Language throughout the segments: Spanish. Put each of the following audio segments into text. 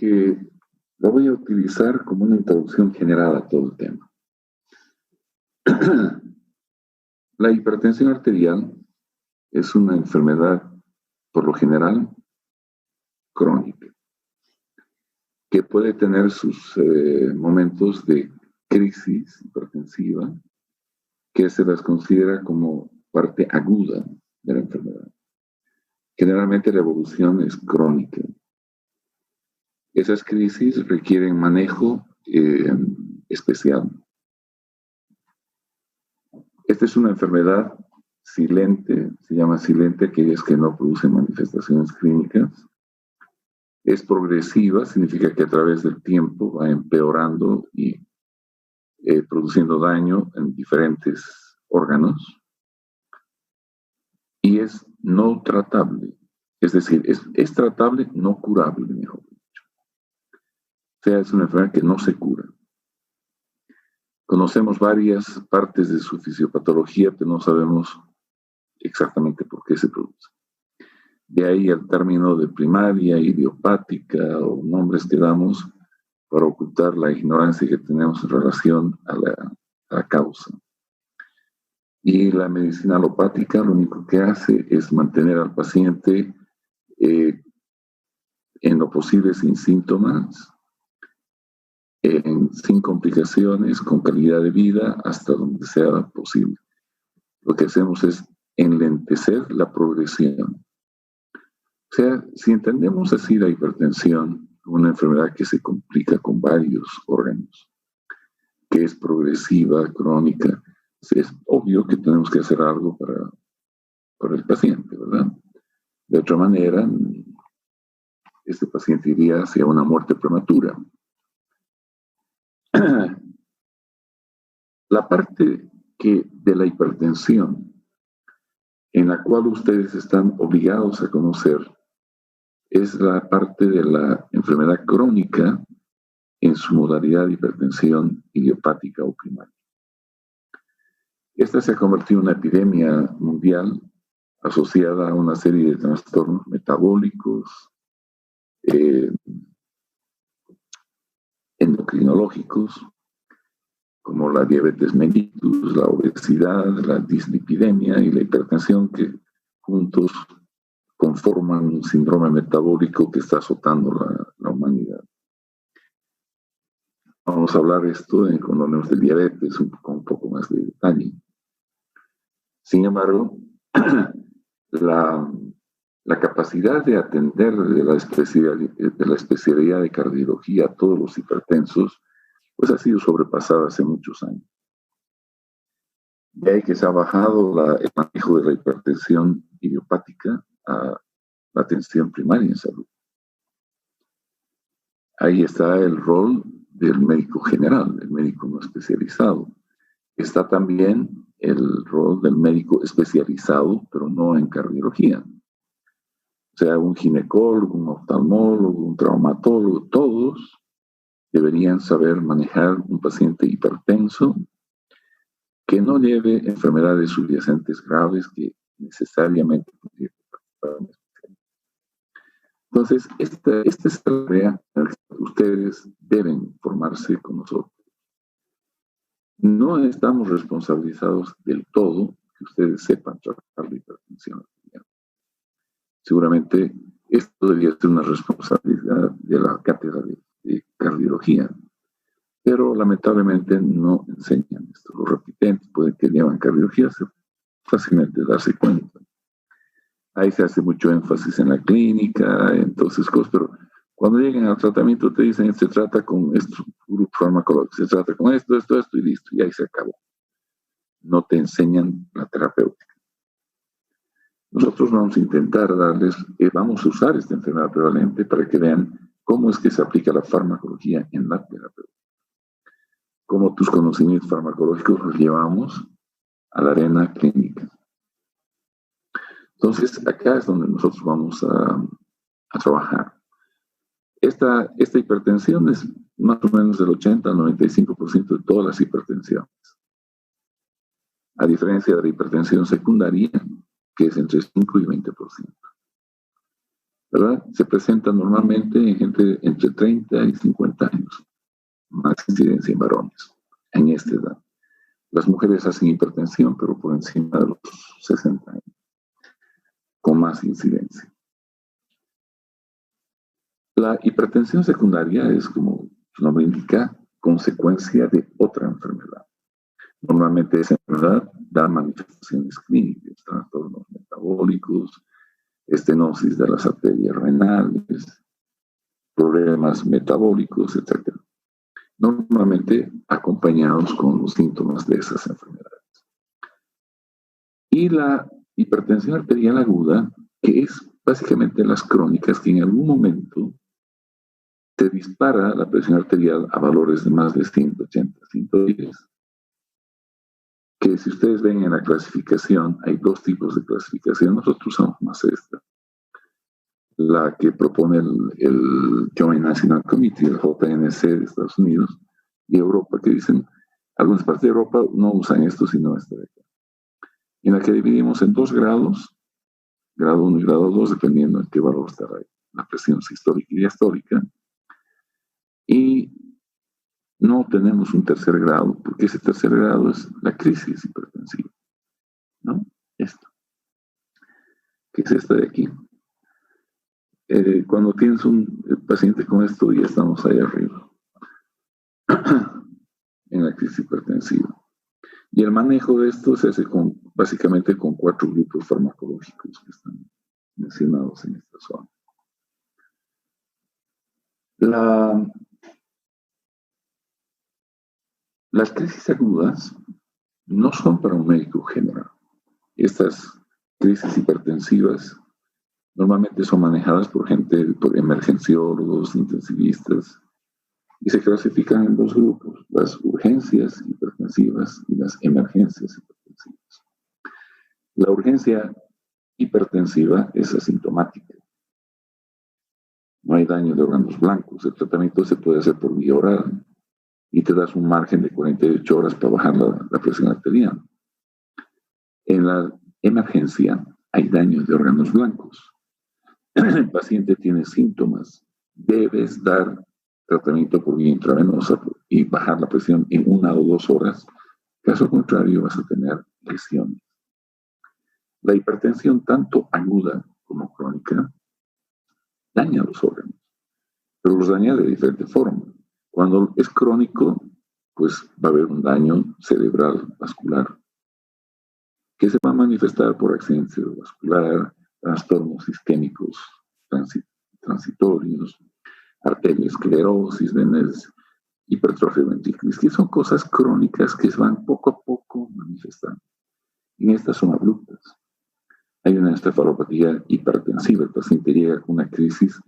que la voy a utilizar como una introducción general a todo el tema. La hipertensión arterial es una enfermedad, por lo general, crónica, que puede tener sus momentos de crisis hipertensiva, que se las considera como parte aguda de la enfermedad. Generalmente la evolución es crónica. Esas crisis requieren manejo especial. Esta es una enfermedad silente, se llama silente, aquellas que no producen manifestaciones clínicas. Es progresiva, significa que a través del tiempo va empeorando y produciendo daño en diferentes órganos. Y es no tratable, es decir, es tratable, no curable, mejor dicho. O sea, es una enfermedad que no se cura. Conocemos varias partes de su fisiopatología, pero no sabemos exactamente por qué se produce. De ahí el término de primaria, idiopática o nombres que damos para ocultar la ignorancia que tenemos en relación a la causa. Y la medicina alopática lo único que hace es mantener al paciente en lo posible sin síntomas, sin complicaciones, con calidad de vida hasta donde sea posible. Lo que hacemos es enlentecer la progresión. O sea, si entendemos así la hipertensión, una enfermedad que se complica con varios órganos, que es progresiva, crónica, es obvio que tenemos que hacer algo para el paciente, ¿verdad? De otra manera, este paciente iría hacia una muerte prematura. La parte de la hipertensión en la cual ustedes están obligados a conocer es la parte de la enfermedad crónica en su modalidad de hipertensión idiopática o primaria. Esta se ha convertido en una epidemia mundial asociada a una serie de trastornos metabólicos, endocrinológicos, como la diabetes mellitus, la obesidad, la dislipidemia y la hipertensión, que juntos conforman un síndrome metabólico que está azotando la humanidad. Vamos a hablar esto cuando hablemos de diabetes con un poco más de detalle. Sin embargo, la capacidad de atender de la especialidad de cardiología a todos los hipertensos pues ha sido sobrepasada hace muchos años. De ahí que se ha bajado el manejo de la hipertensión idiopática a la atención primaria en salud. Ahí está el rol del médico general, el médico no especializado. Está también el rol del médico especializado, pero no en cardiología. O sea, un ginecólogo, un oftalmólogo, un traumatólogo, todos deberían saber manejar un paciente hipertenso que no lleve enfermedades subyacentes graves que necesariamente tienen que participar. Entonces, esta es la tarea en la que ustedes deben formarse con nosotros. No estamos responsabilizados del todo que ustedes sepan tratar la hipertensión. Seguramente esto debería ser una responsabilidad de la cátedra de cardiología, pero lamentablemente no enseñan esto. Los repitentes pueden que llevan cardiología fácilmente darse cuenta. Ahí se hace mucho énfasis en la clínica, entonces cosas, pero cuando llegan al tratamiento te dicen se trata con esto, grupo farmacológico, se trata con esto y listo, y ahí se acabó. No te enseñan la terapéutica. Nosotros vamos a intentar vamos a usar esta enfermedad prevalente para que vean cómo es que se aplica la farmacología en la terapéutica. Cómo tus conocimientos farmacológicos los llevamos a la arena clínica. Entonces, acá es donde nosotros vamos a trabajar. Esta hipertensión es más o menos del 80 al 95% de todas las hipertensiones. A diferencia de la hipertensión secundaria, que es entre 5 y 20%. ¿verdad? Se presenta normalmente en gente entre 30 y 50 años, más incidencia en varones en esta edad. Las mujeres hacen hipertensión, pero por encima de los 60 años, con más incidencia. La hipertensión secundaria es, como su nombre indica, consecuencia de otra enfermedad. Normalmente esa enfermedad da manifestaciones clínicas, trastornos metabólicos, estenosis de las arterias renales, problemas metabólicos, etc. Normalmente acompañados con los síntomas de esas enfermedades. Y la hipertensión arterial aguda, que es básicamente las crónicas, que en algún momento te dispara la presión arterial a valores de más de 180, 110. Que si ustedes ven en la clasificación, hay dos tipos de clasificación. Nosotros usamos más esta. La que propone el Joint National Committee, el JNC de Estados Unidos y Europa, que dicen, algunas partes de Europa no usan esto, sino esta de acá. En la que dividimos en 2 grados, grado 1 y grado 2, dependiendo en qué valor está la presión sistólica y diastólica. Y no tenemos un tercer grado, porque ese tercer grado es la crisis hipertensiva, ¿no? Esto. ¿Qué es esta de aquí? Cuando tienes un paciente con esto, ya estamos ahí arriba, en la crisis hipertensiva. Y el manejo de esto se hace básicamente con 4 grupos farmacológicos que están mencionados en esta zona. Las crisis agudas no son para un médico general. Estas crisis hipertensivas normalmente son manejadas por emergenciólogos, intensivistas, y se clasifican en 2 grupos, las urgencias hipertensivas y las emergencias hipertensivas. La urgencia hipertensiva es asintomática. No hay daño de órganos blancos. El tratamiento se puede hacer por vía oral y te das un margen de 48 horas para bajar la presión arterial. En la emergencia hay daño de órganos blancos. El paciente tiene síntomas. Debes dar tratamiento por vía intravenosa y bajar la presión en 1 o 2 horas. Caso contrario, vas a tener lesiones. La hipertensión, tanto aguda como crónica, daña los órganos, pero los daña de diferente forma. Cuando es crónico, pues va a haber un daño cerebral vascular que se va a manifestar por accidente cerebrovascular, trastornos isquémicos transitorios, arteriosclerosis, venas, hipertrofia ventricular, que son cosas crónicas que se van poco a poco manifestando. Y estas son abruptas. Hay una encefalopatía hipertensiva, el paciente llega con una crisis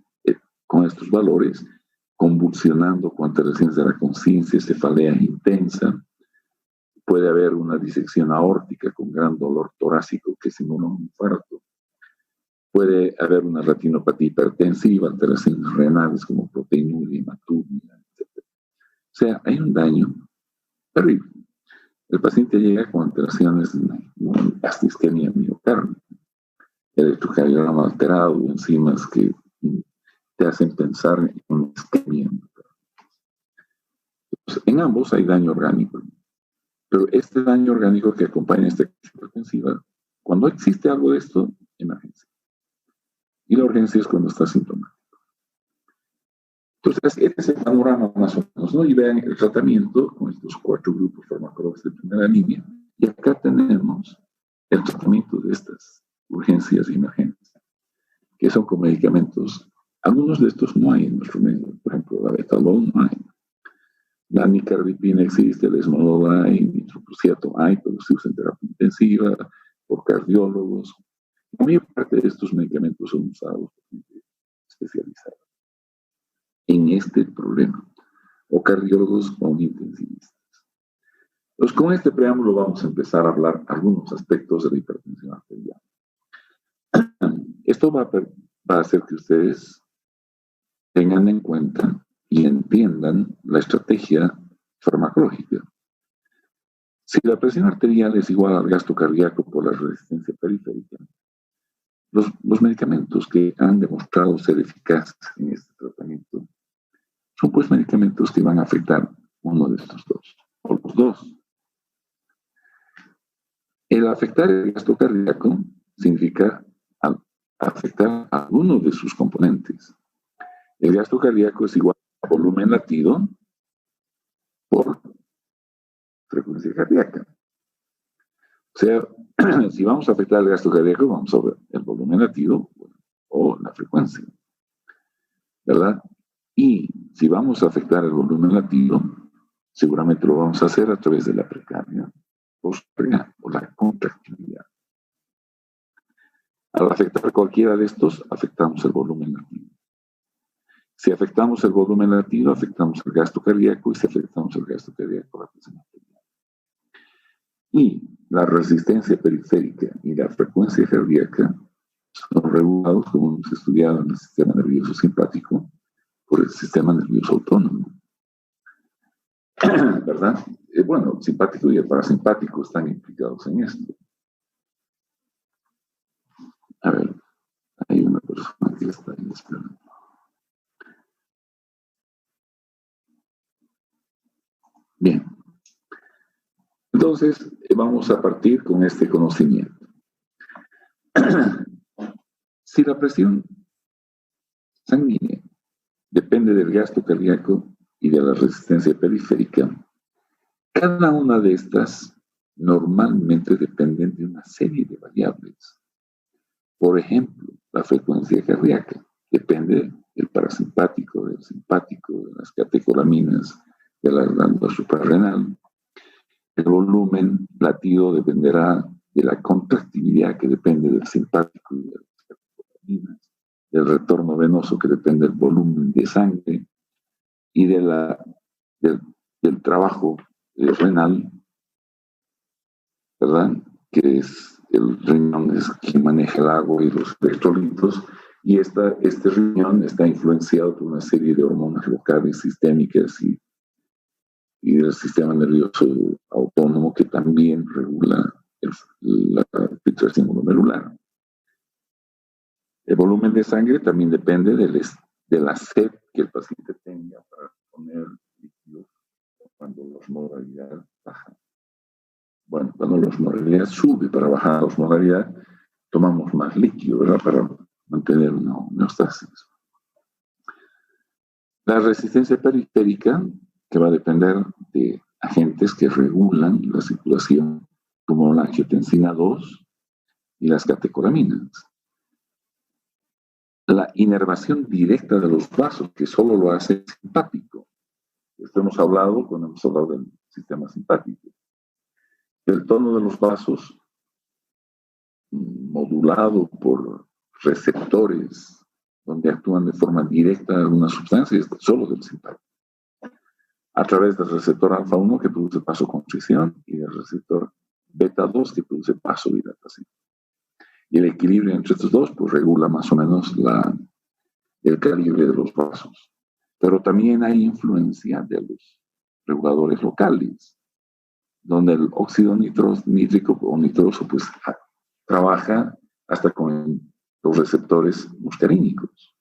con estos valores, convulsionando con alteraciones de la conciencia, cefalea intensa. Puede haber una disección aórtica con gran dolor torácico que simula un infarto. Puede haber una retinopatía hipertensiva, alteraciones renales como proteinuria, hematuria, etc. O sea, hay un daño terrible. El paciente llega con alteraciones, hasta isquemia miocárdica, electrocardiograma alterado, enzimas que te hacen pensar en una isquemia miocárdica. Entonces, en ambos hay daño orgánico. Pero este daño orgánico que acompaña esta crisis hipertensiva, cuando existe algo de esto, emergencia. Y la urgencia es cuando está sintomático. Entonces, este es el panorama más o menos, ¿no? Y vean el tratamiento con estos 4 grupos farmacológicos de primera línea. Y acá tenemos el tratamiento de estas urgencias y emergencias, que son con medicamentos. Algunos de estos no hay en nuestro medio. Por ejemplo, la betalol no hay. La nicardipina existe, el esmodol hay, nitroprusiato hay, pero se usa en terapia intensiva por cardiólogos. La mayor parte de estos medicamentos son usados por gente especializada en este problema, o cardiólogos o intensivistas. Entonces, con este preámbulo vamos a empezar a hablar algunos aspectos de la hipertensión arterial. Esto va a hacer que ustedes tengan en cuenta y entiendan la estrategia farmacológica. Si la presión arterial es igual al gasto cardíaco por la resistencia periférica, Los medicamentos que han demostrado ser eficaces en este tratamiento son pues medicamentos que van a afectar uno de estos dos, o los dos. El afectar el gasto cardíaco significa afectar a uno de sus componentes. El gasto cardíaco es igual a volumen latido por frecuencia cardíaca. O sea, si vamos a afectar el gasto cardíaco, vamos a ver el volumen latido o la frecuencia, ¿verdad? Y si vamos a afectar el volumen latido, seguramente lo vamos a hacer a través de la precardia o la contractividad. Al afectar cualquiera de estos, afectamos el volumen latido. Si afectamos el volumen latido, afectamos el gasto cardíaco, y si afectamos el gasto cardíaco, la presión arterial. Y la resistencia periférica y la frecuencia cardíaca son regulados, como hemos estudiado en el sistema nervioso simpático, por el sistema nervioso autónomo. ¿Verdad? Bueno, el simpático y el parasimpático están implicados en esto. A ver, hay una persona que está ahí esperando. Bien. Entonces, vamos a partir con este conocimiento. Si la presión sanguínea depende del gasto cardíaco y de la resistencia periférica, cada una de estas normalmente dependen de una serie de variables. Por ejemplo, la frecuencia cardíaca depende del parasimpático, del simpático, de las catecolaminas, de la glándula suprarrenal. El volumen latido dependerá de la contractividad, que depende del simpático y de las catecolaminas, del retorno venoso, que depende del volumen de sangre, y del trabajo renal, ¿verdad? Que es el riñón, es quien maneja el agua y los electrolitos, y este riñón está influenciado por una serie de hormonas locales, sistémicas y del sistema nervioso autónomo, que también regula la filtración glomerular. El volumen de sangre también depende de la sed que el paciente tenga para poner líquidos cuando la osmolalidad baja. Bueno, cuando la osmolalidad sube, para bajar la osmolalidad, tomamos más líquido, ¿verdad? Para mantener una homeostasis. La resistencia periférica, que va a depender de agentes que regulan la circulación, como la angiotensina 2 y las catecolaminas. La inervación directa de los vasos, que solo lo hace el simpático. Esto hemos hablado cuando hemos hablado del sistema simpático. El tono de los vasos, modulado por receptores donde actúan de forma directa algunas sustancias, solo del simpático. A través del receptor alfa-1, que produce vasoconstricción, y del receptor beta-2, que produce vasodilatación. Y el equilibrio entre estos dos, pues regula más o menos el calibre de los vasos. Pero también hay influencia de los reguladores locales, donde el óxido nítrico o nitroso pues trabaja hasta con los receptores muscarínicos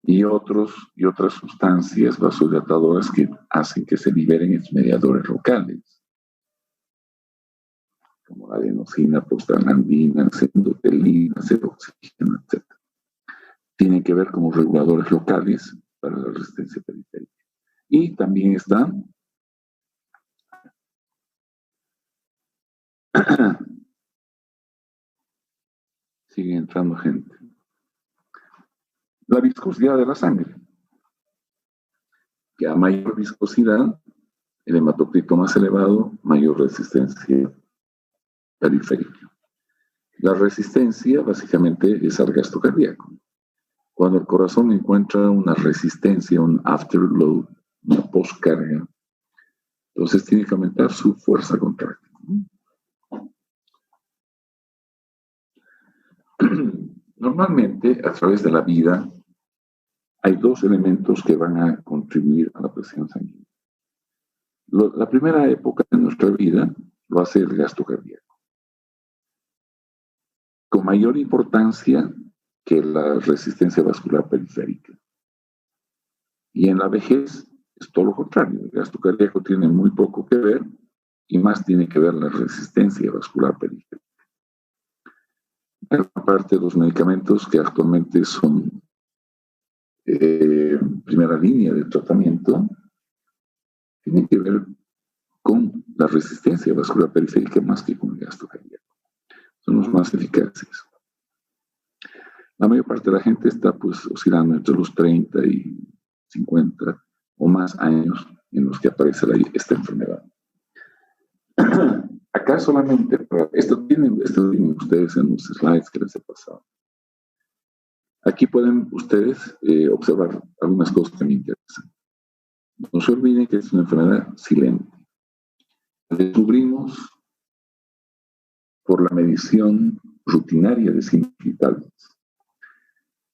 y otras sustancias vasodilatadoras que hacen que se liberen estos mediadores locales, como la adenosina, prostaglandina, endotelina, oxígeno, etc. Tienen que ver como reguladores locales para la resistencia periférica. Y también están sigue entrando gente. La viscosidad de la sangre. Que a mayor viscosidad, el hematocrito más elevado, mayor resistencia periférica. La resistencia básicamente es al gasto cardíaco. Cuando el corazón encuentra una resistencia, un afterload, una postcarga, entonces tiene que aumentar su fuerza contráctil. Normalmente, a través de la vida, hay dos elementos que van a contribuir a la presión sanguínea. La primera época de nuestra vida lo hace el gasto cardíaco. con mayor importancia que la resistencia vascular periférica. Y en la vejez es todo lo contrario. El gasto cardíaco tiene muy poco que ver y más tiene que ver la resistencia vascular periférica. Aparte de los medicamentos que actualmente son primera línea de tratamiento, tienen que ver con la resistencia vascular periférica más que con el gasto cardíaco. Son los más eficaces. La mayor parte de la gente está pues oscilando entre los 30 y 50 o más años en los que aparece esta enfermedad. Acá solamente, esto tienen ustedes en los slides que les he pasado. Aquí pueden ustedes observar algunas cosas que me interesan. No se olviden que es una enfermedad silente. La descubrimos por la medición rutinaria de signos vitales.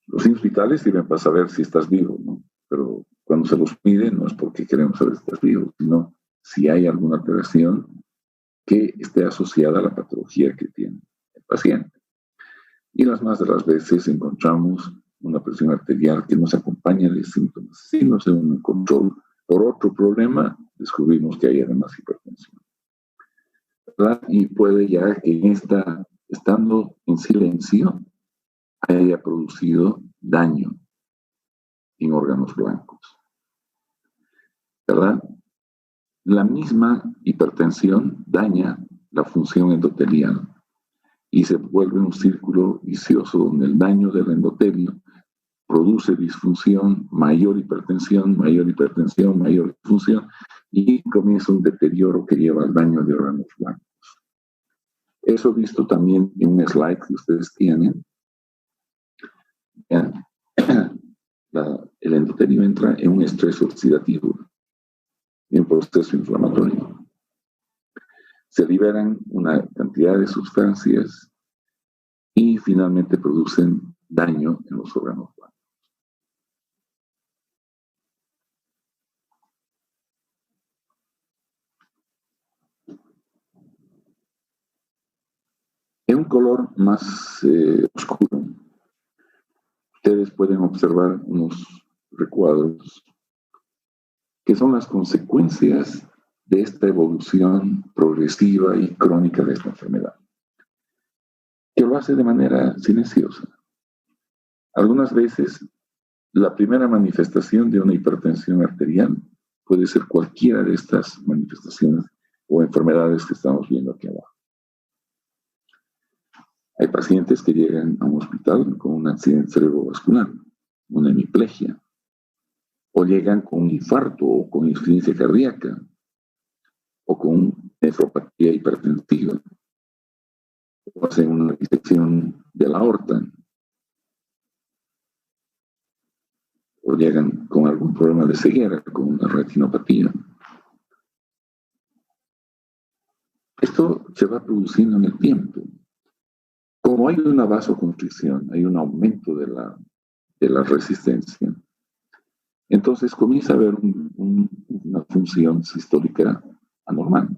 Los signos vitales sirven para saber si estás vivo, ¿no? Pero cuando se los mide no es porque queremos saber si estás vivo, sino si hay alguna alteración que esté asociada a la patología que tiene el paciente. Y las más de las veces encontramos una presión arterial que nos acompaña de síntomas. Si no se un control por otro problema, descubrimos que hay además hipertensión, ¿verdad? Y puede ya que estando en silencio, haya producido daño en órganos blancos, ¿verdad? La misma hipertensión daña la función endotelial y se vuelve un círculo vicioso donde el daño del endotelio produce disfunción, mayor hipertensión, mayor disfunción y comienza un deterioro que lleva al daño de órganos blancos. Eso visto también en un slide que ustedes tienen. El endotelio entra en un estrés oxidativo, en un proceso inflamatorio. Se liberan una cantidad de sustancias y finalmente producen daño en los órganos blancos. En un color más oscuro, ustedes pueden observar unos recuadros que son las consecuencias de esta evolución progresiva y crónica de esta enfermedad, que lo hace de manera silenciosa. Algunas veces, la primera manifestación de una hipertensión arterial puede ser cualquiera de estas manifestaciones o enfermedades que estamos viendo aquí abajo. Hay pacientes que llegan a un hospital con un accidente cerebrovascular, una hemiplegia, o llegan con un infarto o con insuficiencia cardíaca, o con nefropatía hipertensiva, o hacen una disección de la aorta, o llegan con algún problema de ceguera, con una retinopatía. Esto se va produciendo en el tiempo. Como hay una vasoconstricción, hay un aumento de la resistencia, entonces comienza a haber una función sistólica anormal.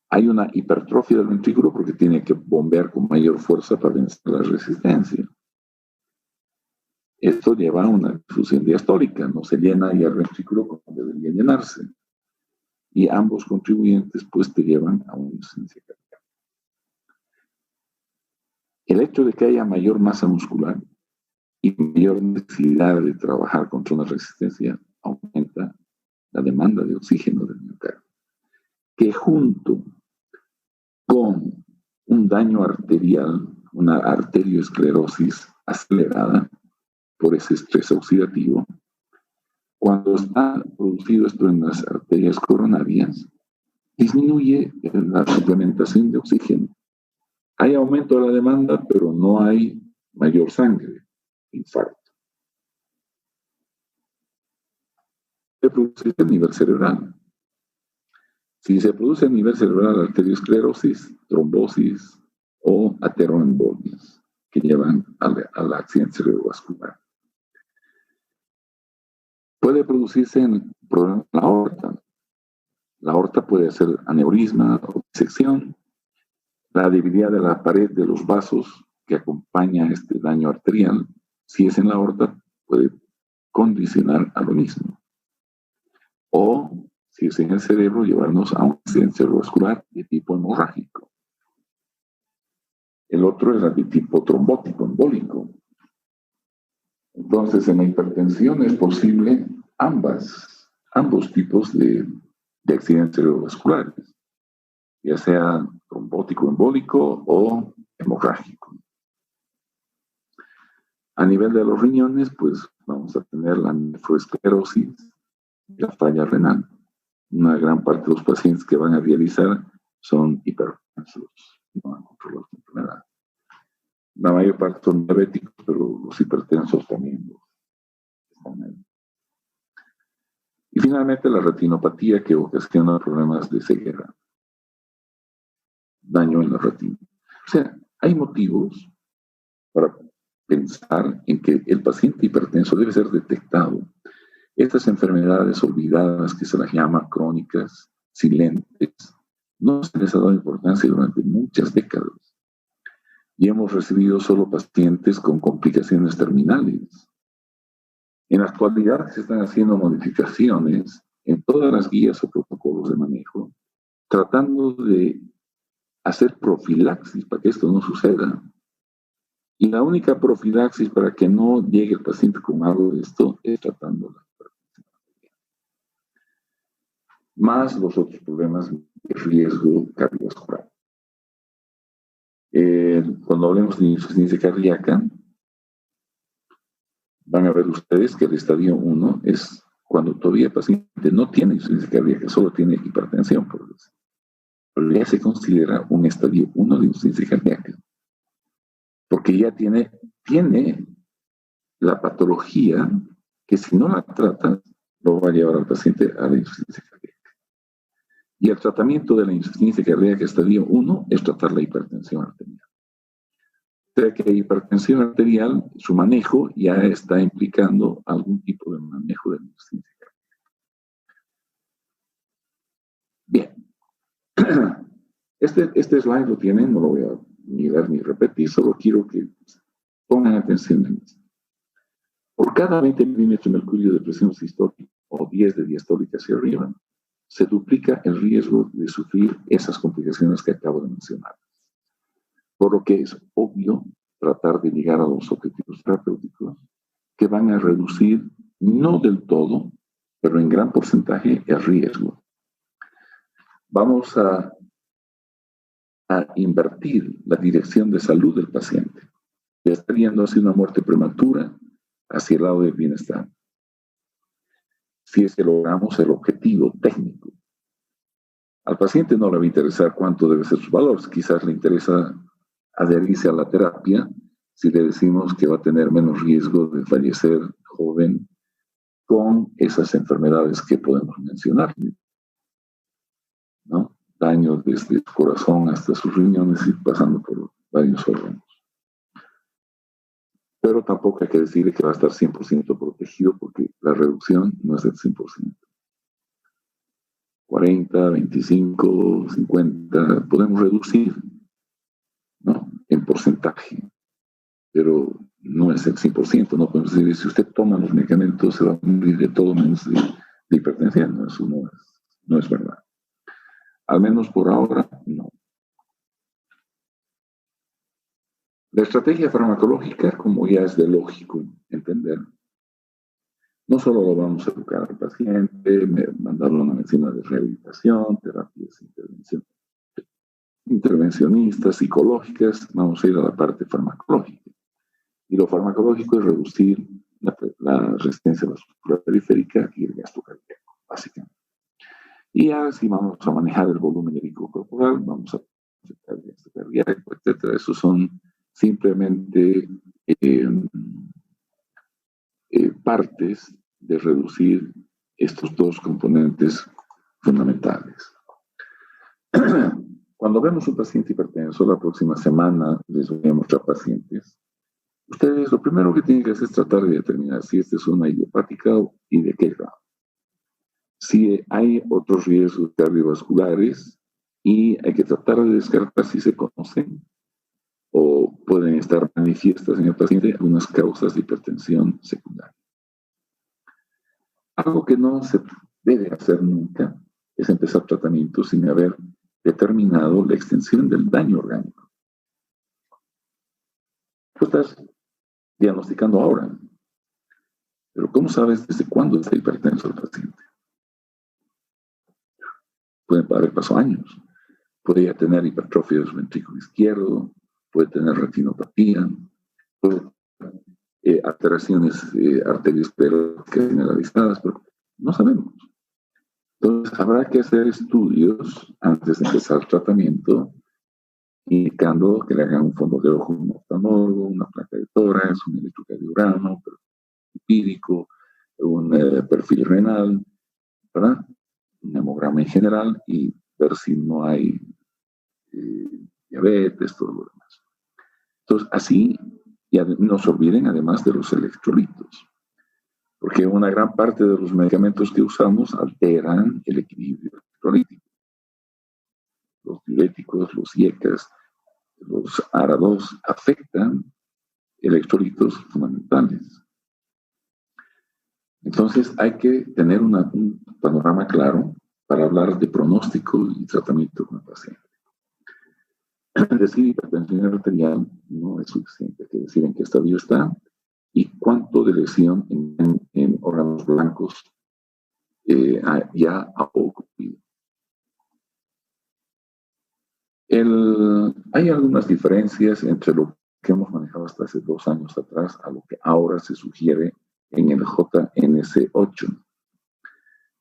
Hay una hipertrofia del ventrículo porque tiene que bombear con mayor fuerza para vencer la resistencia. Esto lleva a una difusión diastólica, no se llena ya el ventrículo como debería llenarse. Y ambos contribuyentes pues te llevan a una insuficiencia cardíaca. El hecho de que haya mayor masa muscular y mayor necesidad de trabajar contra una resistencia aumenta la demanda de oxígeno del miocardio, que junto con un daño arterial, una arterioesclerosis acelerada por ese estrés oxidativo, cuando está producido esto en las arterias coronarias, disminuye la suplementación de oxígeno. Hay aumento de la demanda, pero no hay mayor sangre, infarto. Se produce a nivel cerebral. Si se produce a nivel cerebral arteriosclerosis, trombosis o ateroembolias que llevan al accidente cerebrovascular. Puede producirse en la aorta. La aorta puede ser aneurisma o disección. La debilidad de la pared de los vasos que acompaña este daño arterial, si es en la aorta, puede condicionar a lo mismo. O, si es en el cerebro, llevarnos a un accidente cerebrovascular de tipo hemorrágico. El otro es de tipo trombótico, embólico. Entonces, en la hipertensión es posible ambos tipos de accidentes cerebrovasculares, ya sea trombótico, embólico o hemorrágico. A nivel de los riñones, pues vamos a tener la nefroesclerosis y la falla renal. Una gran parte de los pacientes que van a dializar son hipertensos, no van a controlar su enfermedad. La mayor parte son diabéticos, pero los hipertensos también están ahí. Y finalmente la retinopatía, que ocasiona problemas de ceguera, daño en la retina. O sea, hay motivos para pensar en que el paciente hipertenso debe ser detectado. Estas enfermedades olvidadas, que se las llama crónicas, silentes, no se les ha dado importancia durante muchas décadas. Y hemos recibido solo pacientes con complicaciones terminales. En la actualidad se están haciendo modificaciones en todas las guías o protocolos de manejo, tratando de hacer profilaxis para que esto no suceda. Y la única profilaxis para que no llegue el paciente con algo de esto es tratando la hipertensión arterial. Más los otros problemas de riesgo cardiovascular. Cuando hablemos de insuficiencia cardíaca, van a ver ustedes que el estadio 1 es cuando todavía el paciente no tiene insuficiencia cardíaca, solo tiene hipertensión, por decir. Pero ya se considera un estadio 1 de insuficiencia cardíaca, porque ya tiene la patología que, si no la trata, lo va a llevar al paciente a la insuficiencia cardíaca. Y el tratamiento de la insuficiencia cardíaca estadio 1 es tratar la hipertensión arterial. O sea que la hipertensión arterial, su manejo ya está implicando algún tipo de manejo de la insuficiencia cardíaca. Bien. Este slide lo tienen, no lo voy a ni dar ni repetir, solo quiero que pongan atención en esto. Por cada 20 milímetros de mercurio de presión sistólica o 10 de diastólica hacia arriba, se duplica el riesgo de sufrir esas complicaciones que acabo de mencionar. Por lo que es obvio tratar de llegar a los objetivos terapéuticos que van a reducir, no del todo, pero en gran porcentaje, el riesgo. Vamos a invertir la dirección de salud del paciente. Ya está yendo hacia una muerte prematura, hacia el lado del bienestar. Si es que logramos el objetivo técnico. Al paciente no le va a interesar cuánto debe ser sus valores, quizás le interesa adherirse a la terapia si le decimos que va a tener menos riesgo de fallecer joven con esas enfermedades que podemos mencionar, ¿no? Daños desde su corazón hasta sus riñones y pasando por varios órganos. Pero tampoco hay que decirle que va a estar 100% protegido, porque la reducción no es del 100%. 40, 25, 50, podemos reducir, ¿no?, en porcentaje, pero no es el 100%. No podemos decir, si usted toma los medicamentos se va a morir de todo menos de hipertensión. No, eso no es verdad. Al menos por ahora, no. La estrategia farmacológica, como ya es de lógico entender, no solo lo vamos a educar al paciente, mandarlo a una medicina de rehabilitación, terapias intervencionistas, psicológicas, vamos a ir a la parte farmacológica. Y lo farmacológico es reducir la resistencia vascular periférica y el gasto cardíaco, básicamente. Y ya si vamos a manejar el volumen líquido corporal, vamos a aceptar el gasto cardíaco, etc. Esos son simplemente partes de reducir estos dos componentes fundamentales. Cuando vemos un paciente hipertenso, la próxima semana les voy a mostrar pacientes. Ustedes lo primero que tienen que hacer es tratar de determinar si esta es una idiopática y de qué grado. Si hay otros riesgos cardiovasculares, y hay que tratar de descartar si se conocen o pueden estar manifiestas en el paciente algunas causas de hipertensión secundaria. Algo que no se debe hacer nunca es empezar tratamiento sin haber determinado la extensión del daño orgánico. Tú estás diagnosticando ahora, pero ¿cómo sabes desde cuándo está hipertenso el paciente? Pueden haber pasado años. Podría tener hipertrofia del ventrículo izquierdo, puede tener retinopatía, puede tener alteraciones arteriosclerosas generalizadas, pero no sabemos. Entonces, habrá que hacer estudios antes de empezar el tratamiento, indicando que le hagan un fondo de ojo, un oftalmólogo, una placa de tórax, un electrocardiograma, un perfil lipídico, un perfil renal, ¿verdad? Un hemograma en general y ver si no hay diabetes, todo lo demás. Entonces, así, y no se olviden además de los electrolitos, porque una gran parte de los medicamentos que usamos alteran el equilibrio electrolítico. Los diuréticos, los IECAS, los ARA2 afectan electrolitos fundamentales. Entonces hay que tener un panorama claro para hablar de pronóstico y tratamiento con el paciente. Decir hipertensión arterial no es suficiente, hay que decir en qué estadio está y cuánto de lesión en órganos blancos ya ha ocurrido. Hay algunas diferencias entre lo que hemos manejado hasta hace 2 años atrás a lo que ahora se sugiere en el JNS8.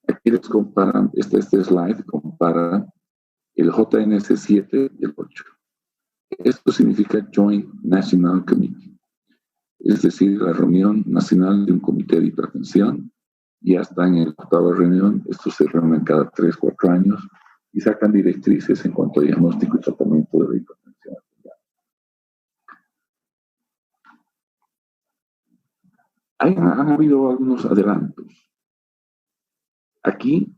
Aquí les comparan, este slide compara el JNS7 y el 8. Esto significa Joint National Committee, es decir, la reunión nacional de un comité de hipertensión. Ya están en la 8ª reunión, estos se reúnen cada 3-4 años y sacan directrices en cuanto a diagnóstico y tratamiento de la hipertensión arterial. Han habido algunos adelantos. Aquí,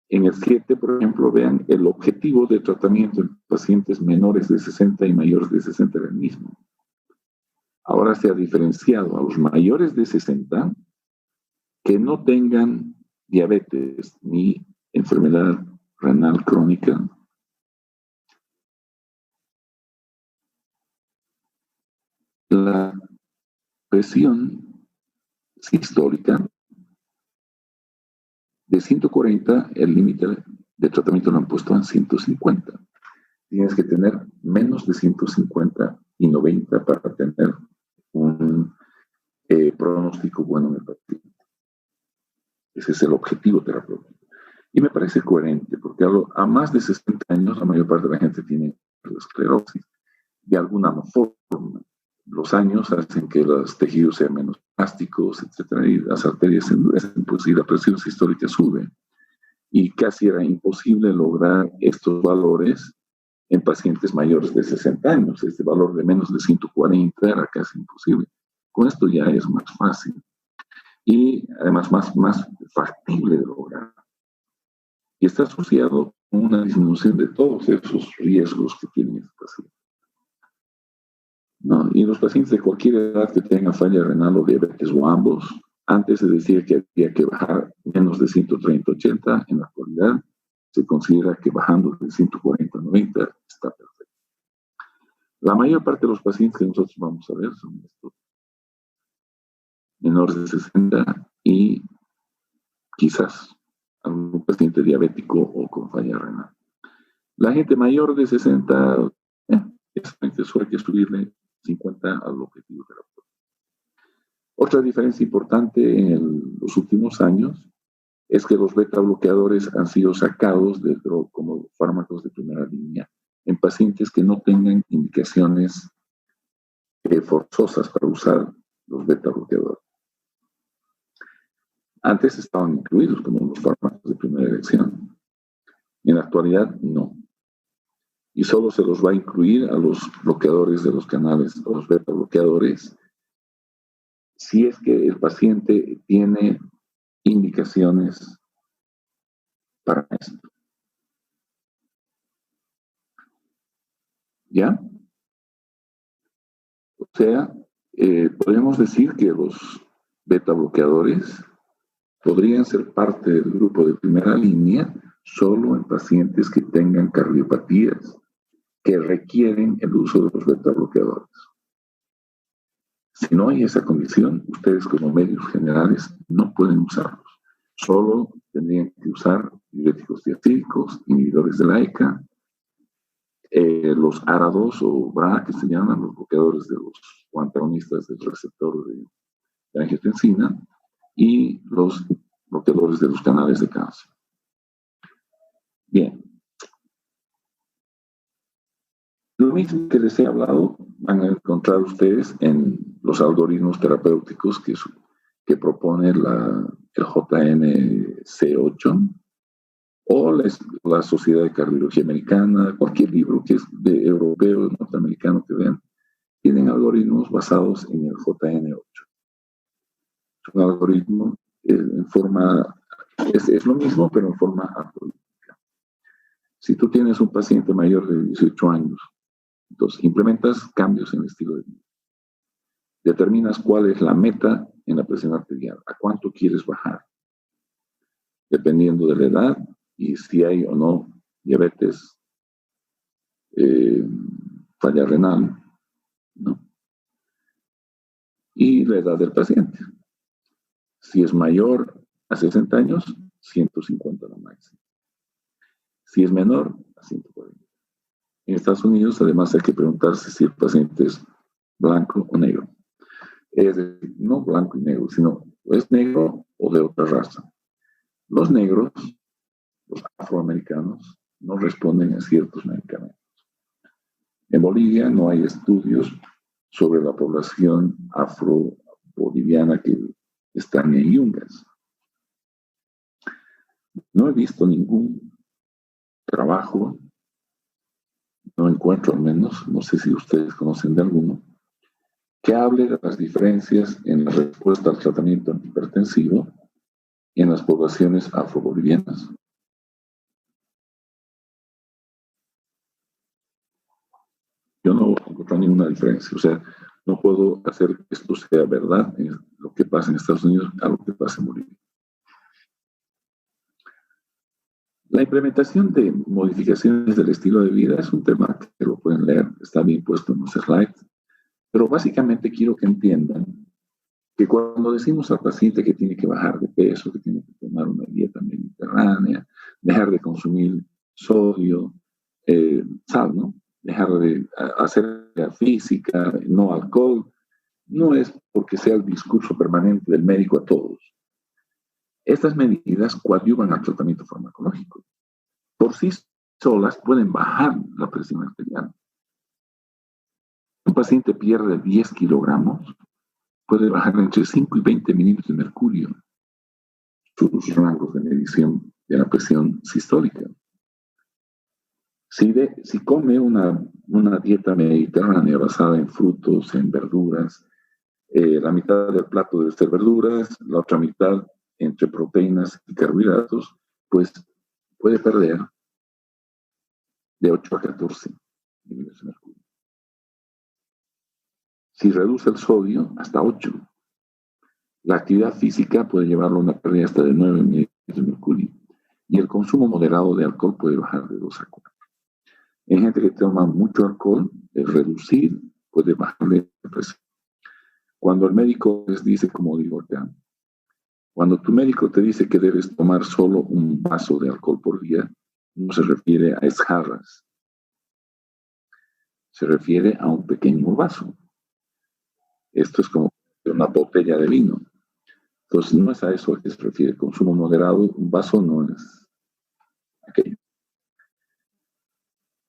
en el 7, por ejemplo, vean el objetivo de tratamiento en pacientes menores de 60 y mayores de 60 era el mismo. Ahora se ha diferenciado a los mayores de 60 que no tengan diabetes ni enfermedad renal crónica, la presión sistólica de 140, el límite de tratamiento lo han puesto en 150. Tienes que tener menos de 150 y 90 para tener un pronóstico bueno en el paciente. Ese es el objetivo terapéutico. Y me parece coherente, porque a más de 60 años la mayor parte de la gente tiene esclerosis. De alguna forma, los años hacen que los tejidos sean menos plásticos, etcétera, y las arterias se endurecen, pues, y la presión sistólica sube. Y casi era imposible lograr estos valores en pacientes mayores de 60 años. Este valor de menos de 140 era casi imposible. Con esto ya es más fácil y además más factible de lograr. Y está asociado con una disminución de todos esos riesgos que tienen estos pacientes. ¿No? Y los pacientes de cualquier edad que tengan falla renal o diabetes o ambos, antes se decía que había que bajar menos de 130-80, en la actualidad se considera que bajando de 140-90 está perfecto. La mayor parte de los pacientes que nosotros vamos a ver son estos menores de 60 y quizás algún paciente diabético o con falla renal. La gente mayor de 60, eso hay que subirle 50 al objetivo terapéutico. Otra diferencia importante en los últimos años es que los beta bloqueadores han sido sacados como fármacos de primera línea en pacientes que no tengan indicaciones forzosas para usar los beta bloqueadores. Antes estaban incluidos como los fármacos de primera elección. En la actualidad no. Y solo se los va a incluir a los bloqueadores de los canales, a los beta bloqueadores, si es que el paciente tiene indicaciones para esto. ¿Ya? O sea, podemos decir que los beta bloqueadores podrían ser parte del grupo de primera línea solo en pacientes que tengan cardiopatías que requieren el uso de los beta bloqueadores. Si no hay esa condición, ustedes como médicos generales no pueden usarlos. Solo tendrían que usar diuréticos diacídicos, inhibidores de la ECA, los ARA2 o BRA, que se llaman los bloqueadores de los o antagonistas del receptor de angiotensina, y los bloqueadores de los canales de calcio. Bien. Lo mismo que les he hablado van a encontrar ustedes en los algoritmos terapéuticos que propone el JNC8 o la Sociedad de Cardiología Americana, cualquier libro que es de europeo, norteamericano que vean, tienen algoritmos basados en el JN8. Es un algoritmo en forma, es lo mismo, pero en forma algorítmica. Si tú tienes un paciente mayor de 18 años, entonces implementas cambios en el estilo de vida. Determinas cuál es la meta en la presión arterial, a cuánto quieres bajar, dependiendo de la edad y si hay o no diabetes, falla renal, ¿no? Y la edad del paciente. Si es mayor a 60 años, 150 la máxima. Si es menor, a 140. En Estados Unidos, además, hay que preguntarse si el paciente es blanco o negro. Es decir, no blanco y negro, sino es negro o de otra raza. Los negros, los afroamericanos, no responden a ciertos medicamentos. En Bolivia no hay estudios sobre la población afro-boliviana que están en Yungas. No he visto ningún trabajo, no encuentro al menos, no sé si ustedes conocen de alguno, que hable de las diferencias en la respuesta al tratamiento antihipertensivo en las poblaciones afrobolivianas. Yo no encuentro ninguna diferencia, o sea, no puedo hacer que esto sea verdad, lo que pasa en Estados Unidos a lo que pasa en Bolivia. La implementación de modificaciones del estilo de vida es un tema que lo pueden leer, está bien puesto en los slides, pero básicamente quiero que entiendan que cuando decimos al paciente que tiene que bajar de peso, que tiene que tomar una dieta mediterránea, dejar de consumir sodio, sal, ¿no? Dejar de hacer actividad física, no alcohol, no es porque sea el discurso permanente del médico a todos. Estas medidas coadyuvan al tratamiento farmacológico. Por sí solas pueden bajar la presión arterial. Un paciente pierde 10 kilogramos, puede bajar entre 5 y 20 milímetros de mercurio sus rangos de medición de la presión sistólica. Si come una dieta mediterránea basada en frutos, en verduras, la mitad del plato debe ser verduras, la otra mitad entre proteínas y carbohidratos, pues puede perder de 8 a 14 milímetros de mercurio. Si reduce el sodio, hasta 8. La actividad física puede llevarlo a una pérdida hasta de 9 milímetros de mercurio. Y el consumo moderado de alcohol puede bajar de 2 a 4. En gente que toma mucho alcohol, el reducir puede bajarle la presión. Cuando el médico les dice, como digo acá, cuando tu médico te dice que debes tomar solo un vaso de alcohol por día, no se refiere a jarras. Se refiere a un pequeño vaso. Esto es como una botella de vino. Entonces, no es a eso a que se refiere. Consumo moderado, un vaso no es aquello.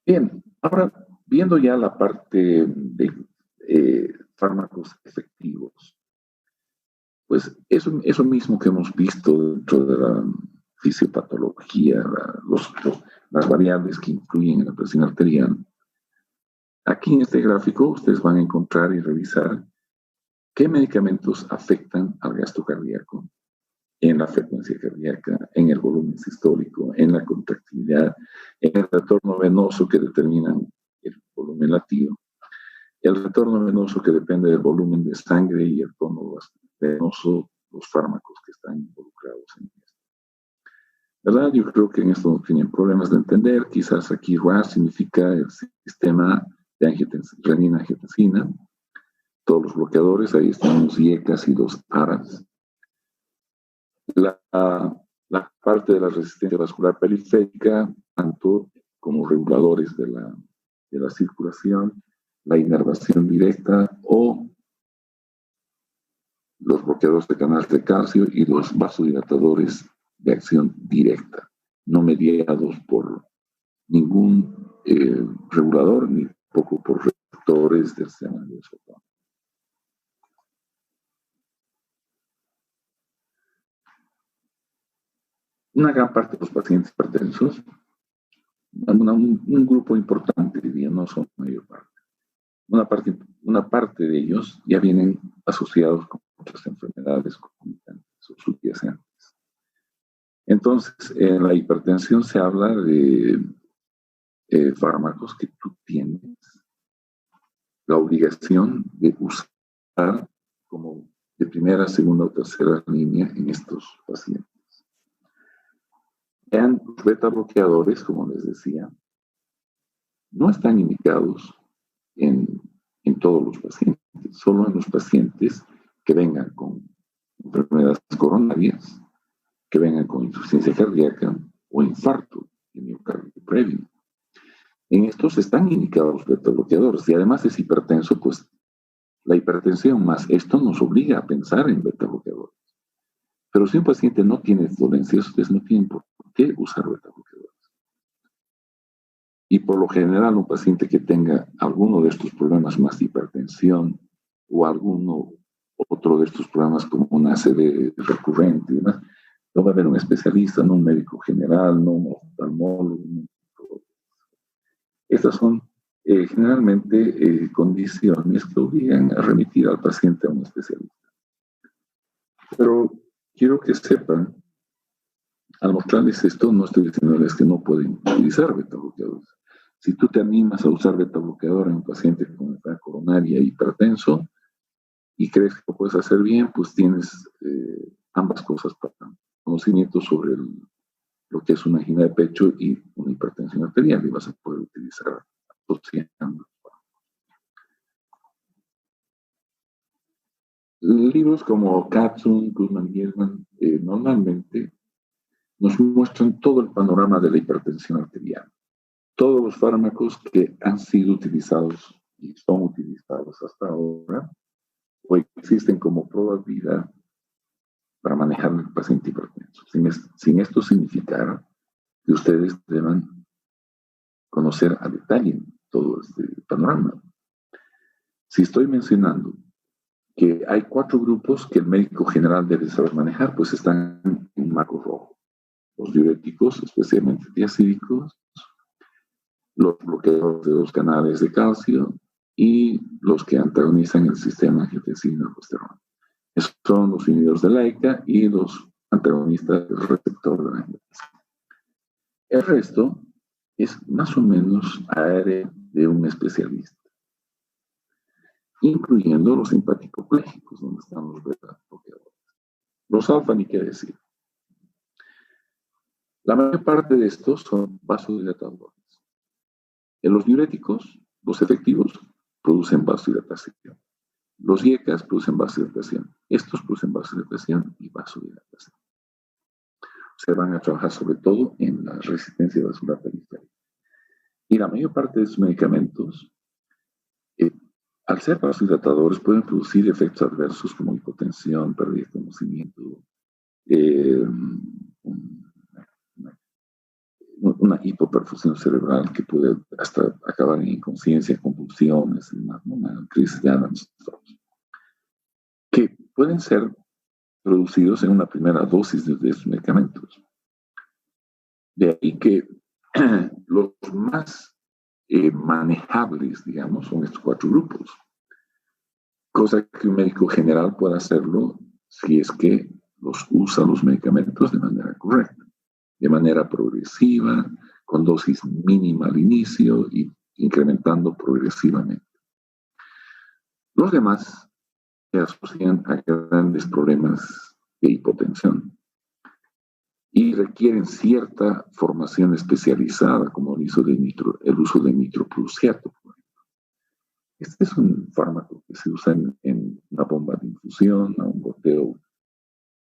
Bien, ahora, viendo ya la parte de fármacos efectivos, pues eso mismo que hemos visto dentro de la fisiopatología, las variables que influyen en la presión arterial. Aquí en este gráfico ustedes van a encontrar y revisar qué medicamentos afectan al gasto cardíaco, en la frecuencia cardíaca, en el volumen sistólico, en la contractilidad, en el retorno venoso que determinan el volumen latido, el retorno venoso que depende del volumen de sangre y el tono venoso, los fármacos que están involucrados en esto. ¿Verdad? Yo creo que en esto no tienen problemas de entender. Quizás aquí RAS significa el sistema de renina-angiotensina. Todos los bloqueadores, ahí están los IECAs y los ARAs. La parte de la resistencia vascular periférica, tanto como reguladores de la circulación, la inervación directa o los bloqueadores de canales de calcio y los vasodilatadores de acción directa, no mediados por ningún regulador ni poco por receptores del sistema nervioso autónomo. Una gran parte de los pacientes hipertensos, un grupo importante, diría, no son la mayor parte. Una parte de ellos ya vienen asociados con otras enfermedades concomitantes o subyacentes. Entonces, en la hipertensión se habla de fármacos que tú tienes la obligación de usar como de primera, segunda o tercera línea en estos pacientes. Vean, los beta bloqueadores, como les decía, no están indicados en todos los pacientes, solo en los pacientes que vengan con enfermedades coronarias, que vengan con insuficiencia cardíaca o infarto de miocardio previo. En estos están indicados los beta bloqueadores y además es hipertenso, pues la hipertensión más esto nos obliga a pensar en beta bloqueadores. Pero si un paciente no tiene dolencias, ustedes no tienen por qué usar beta bloqueadores. Y por lo general, un paciente que tenga alguno de estos problemas más de hipertensión o alguno otro de estos problemas como una ACV recurrente y demás, no va a haber un especialista, no un médico general, no un oftalmólogo. Estas son generalmente condiciones que obligan a remitir al paciente a un especialista. Pero quiero que sepan, al mostrarles esto, no estoy diciéndoles que no pueden utilizar beta bloqueadores. Si tú te animas a usar beta bloqueador en un paciente con enfermedad coronaria hipertenso y crees que lo puedes hacer bien, pues tienes ambas cosas para conocimiento sobre lo que es una angina de pecho y una hipertensión arterial y vas a poder utilizar asociando. Libros como Katzun, Guzmán-Gierman normalmente nos muestran todo el panorama de la hipertensión arterial. Todos los fármacos que han sido utilizados y son utilizados hasta ahora o existen como probabilidad para manejar al paciente hipertenso. Sin esto significar que ustedes deban conocer a detalle todo este panorama. Si estoy mencionando que hay 4 grupos que el médico general debe saber manejar, pues están en marco rojo. Los diuréticos, especialmente diacídicos, los bloqueadores de los canales de calcio y los que antagonizan el sistema angiotensina-aldosterona. Esos son los inhibidores de la ECA y los antagonistas del receptor de la angiotensina. El resto es más o menos área de un especialista, incluyendo los simpático-plégicos, donde están los beta-bloqueadores. Los alfa, ni qué decir. La mayor parte de estos son vasodilatadores. En los diuréticos, los efectivos producen vasodilatación. Los IECAs producen vasodilatación. Estos producen vasodilatación y vasodilatación. Se van a trabajar sobre todo en la resistencia vascular periférica. Y la mayor parte de estos medicamentos, al ser vasodilatadores, pueden producir efectos adversos como hipotensión, pérdida de conocimiento, una hipoperfusión cerebral que puede hasta acabar en inconsciencia, convulsiones, una crisis de Adams, que pueden ser producidos en una primera dosis de estos medicamentos. De ahí que los más manejables, digamos, son estos 4 grupos. Cosa que un médico general pueda hacerlo si es que usa los medicamentos de manera correcta, de manera progresiva, con dosis mínima al inicio y incrementando progresivamente. Los demás se asocian a grandes problemas de hipotensión y requieren cierta formación especializada, como el uso de nitroprusiato. Este es un fármaco que se usa en una bomba de infusión, a un goteo.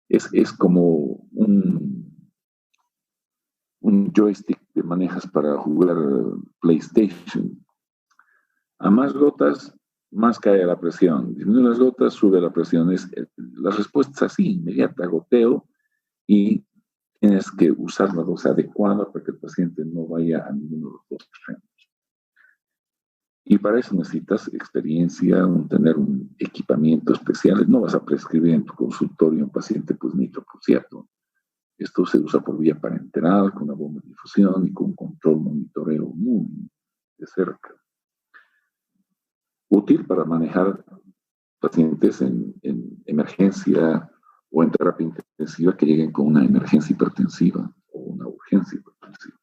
Es como un joystick que manejas para jugar PlayStation. A más gotas, más cae la presión. Disminuye las gotas, sube la presión. La respuesta es así, inmediata, goteo, y tienes que usar la dosis adecuada para que el paciente no vaya a ninguno de los dos extremos. Y para eso necesitas experiencia, tener un equipamiento especial. No vas a prescribir en tu consultorio a un paciente pues nitroprusiato. Esto se usa por vía parenteral, con una bomba de difusión y con un control monitoreo muy de cerca. Útil para manejar pacientes en emergencia o en terapia intensiva que lleguen con una emergencia hipertensiva o una urgencia hipertensiva.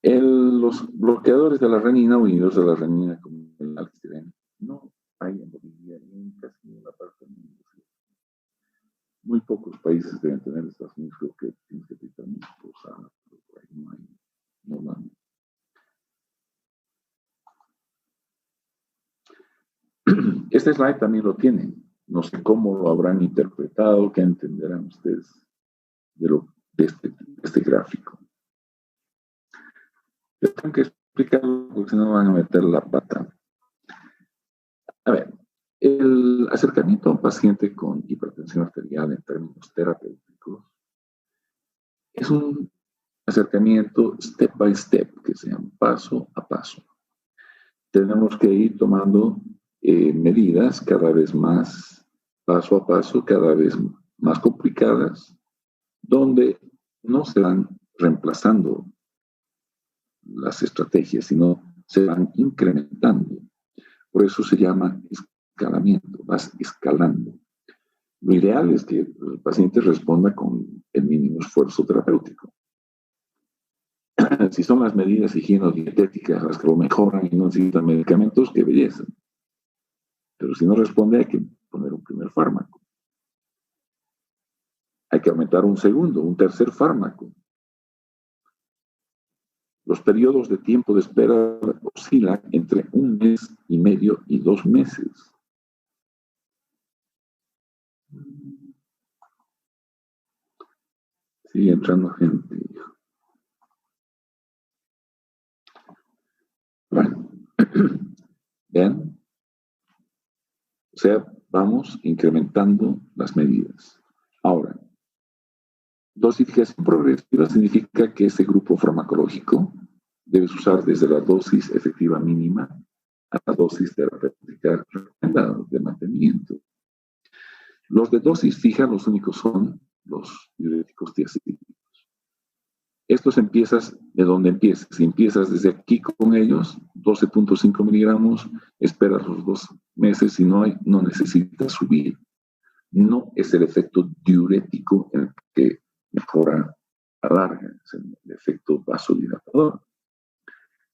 Los bloqueadores de la renina o inhibidores de la renina, como el alquitrán, no hay en Bolivia ni en casi ninguna parte del mundo. Muy pocos países deben tener. Estados Unidos, creo que tienes que quitar mucho posada, pero por ahí no hay normalmente. Este slide también lo tienen. No sé cómo lo habrán interpretado, qué entenderán ustedes de este gráfico. Yo tengo que explicarlo porque si no van a meter la pata. A ver, el acercamiento a un paciente con hipertensión arterial en términos terapéuticos es un acercamiento step by step, que se llama paso a paso. Tenemos que ir tomando medidas cada vez más, paso a paso, cada vez más complicadas, donde no se van reemplazando las estrategias, sino se van incrementando. Por eso se llama escalamiento, vas escalando. Lo ideal es que el paciente responda con el mínimo esfuerzo terapéutico. Si son las medidas higieno-dietéticas las que lo mejoran y no necesitan medicamentos, qué belleza. Pero si no responde, hay que poner un primer fármaco. Hay que aumentar un segundo, un tercer fármaco. Los periodos de tiempo de espera oscilan entre 1 mes y medio y 2 meses. Sigue entrando gente. Bueno, vean. O sea, vamos incrementando las medidas. Ahora, dosificación progresiva significa que ese grupo farmacológico debes usar desde la dosis efectiva mínima a la dosis terapéutica recomendada de mantenimiento. Los de dosis fija, los únicos son los diuréticos tiacídicos. Estos empiezas de donde empieces. Si empiezas desde aquí con ellos, 12.5 miligramos, esperas los 2 meses, si no hay, no necesitas subir. No es el efecto diurético el que mejora a larga, es el efecto vasodilatador.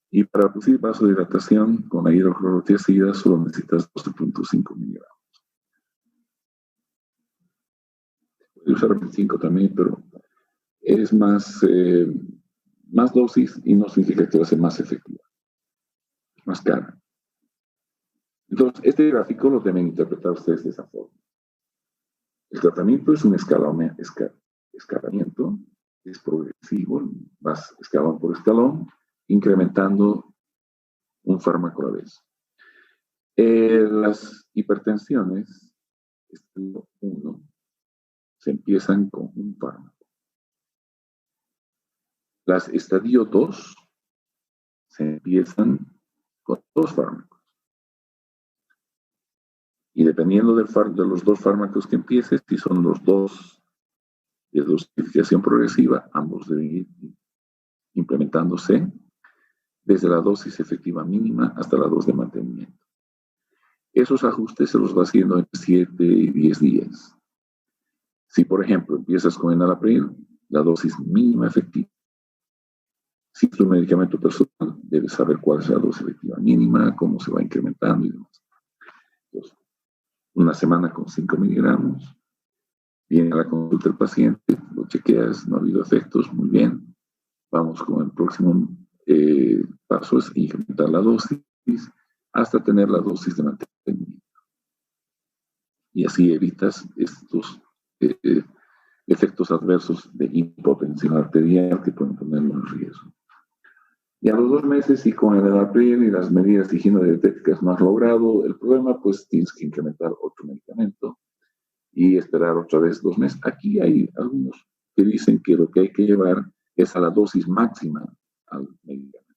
Y para producir vasodilatación con la hidroclorotiazida solo necesitas 12.5 miligramos. Puedes usar 25 también, pero es más dosis y no significa que va a ser más efectiva. Es más cara. Entonces, este gráfico lo deben interpretar ustedes de esa forma. El tratamiento es un escalamiento, es progresivo, vas escalón por escalón, incrementando un fármaco a la vez. Las hipertensiones, estadio 1, se empiezan con un fármaco. Las estadio 2 se empiezan con 2 fármacos. Y dependiendo de los 2 fármacos que empieces, si son los 2 de dosificación progresiva, ambos deben ir implementándose desde la dosis efectiva mínima hasta la 2 de mantenimiento. Esos ajustes se los va haciendo en 7 y 10 días. Si, por ejemplo, empiezas con enalapril, la dosis mínima efectiva Si es un medicamento personal, debes saber cuál es la dosis efectiva mínima, cómo se va incrementando y demás. Entonces, una semana con 5 miligramos, viene a la consulta del paciente, lo chequeas, no ha habido efectos, muy bien. Vamos con el próximo paso, es incrementar la dosis hasta tener la dosis de mantenimiento. Y así evitas estos efectos adversos de hipotensión arterial que pueden ponerlo en riesgo. Y a los 2 meses, y con el Enalapril y las medidas higienodietéticas no has logrado el problema, pues tienes que incrementar otro medicamento y esperar otra vez 2 meses. Aquí hay algunos que dicen que lo que hay que llevar es a la dosis máxima al medicamento.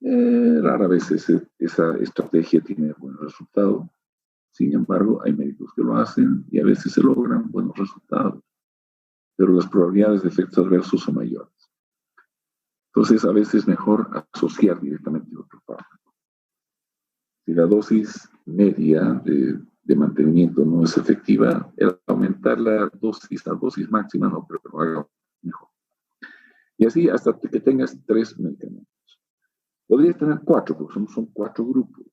Rara vez esa estrategia tiene buen resultado. Sin embargo, hay médicos que lo hacen y a veces se logran buenos resultados, pero las probabilidades de efectos adversos son mayores. Entonces, a veces es mejor asociar directamente otro fármaco. Si la dosis media de mantenimiento no es efectiva, el aumentar la dosis máxima no, pero lo haga mejor. Y así hasta que tengas 3 medicamentos. Podrías tener 4, porque son 4 grupos.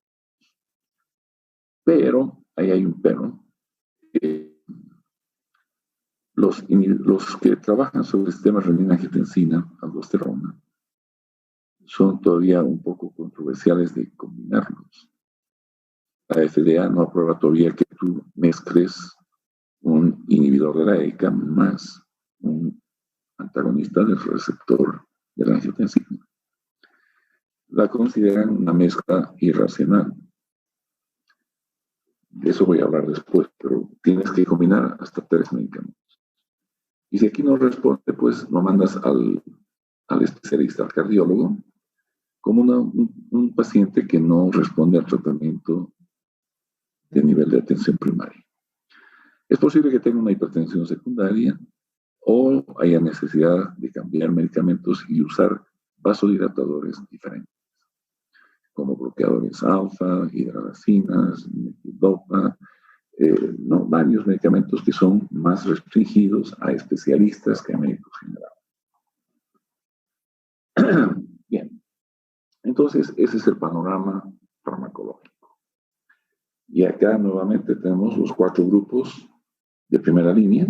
Pero, ahí hay un pero. Los que trabajan sobre el sistema renina-angiotensina, aldosterona, son todavía un poco controversiales de combinarlos. La FDA no aprueba todavía que tú mezcles un inhibidor de la ECA más un antagonista del receptor de la angiotensina. La consideran una mezcla irracional. De eso voy a hablar después, pero tienes que combinar hasta 3 medicamentos. Y si aquí no responde, pues lo mandas al especialista, al cardiólogo, como un paciente que no responde al tratamiento de nivel de atención primaria. Es posible que tenga una hipertensión secundaria o haya necesidad de cambiar medicamentos y usar vasodilatadores diferentes, como bloqueadores alfa, hidralacinas, metidopa, varios medicamentos que son más restringidos a especialistas que a médicos generales. Bien, entonces ese es el panorama farmacológico. Y acá nuevamente tenemos los 4 grupos de primera línea,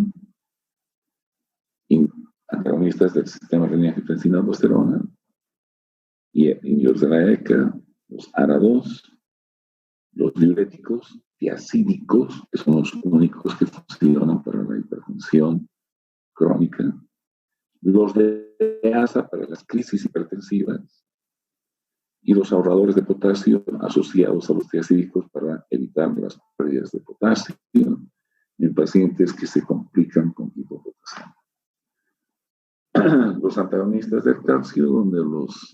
antagonistas del sistema renina-angiotensina aldosterona, y inhibidores de la ECA, los ARA2, los diuréticos tiazídicos, que son los únicos que funcionan para la hipertensión crónica, los de ASA para las crisis hipertensivas, y los ahorradores de potasio asociados a los tiazídicos para evitar las pérdidas de potasio en pacientes que se complican con hipopotasemia. Los antagonistas del calcio, donde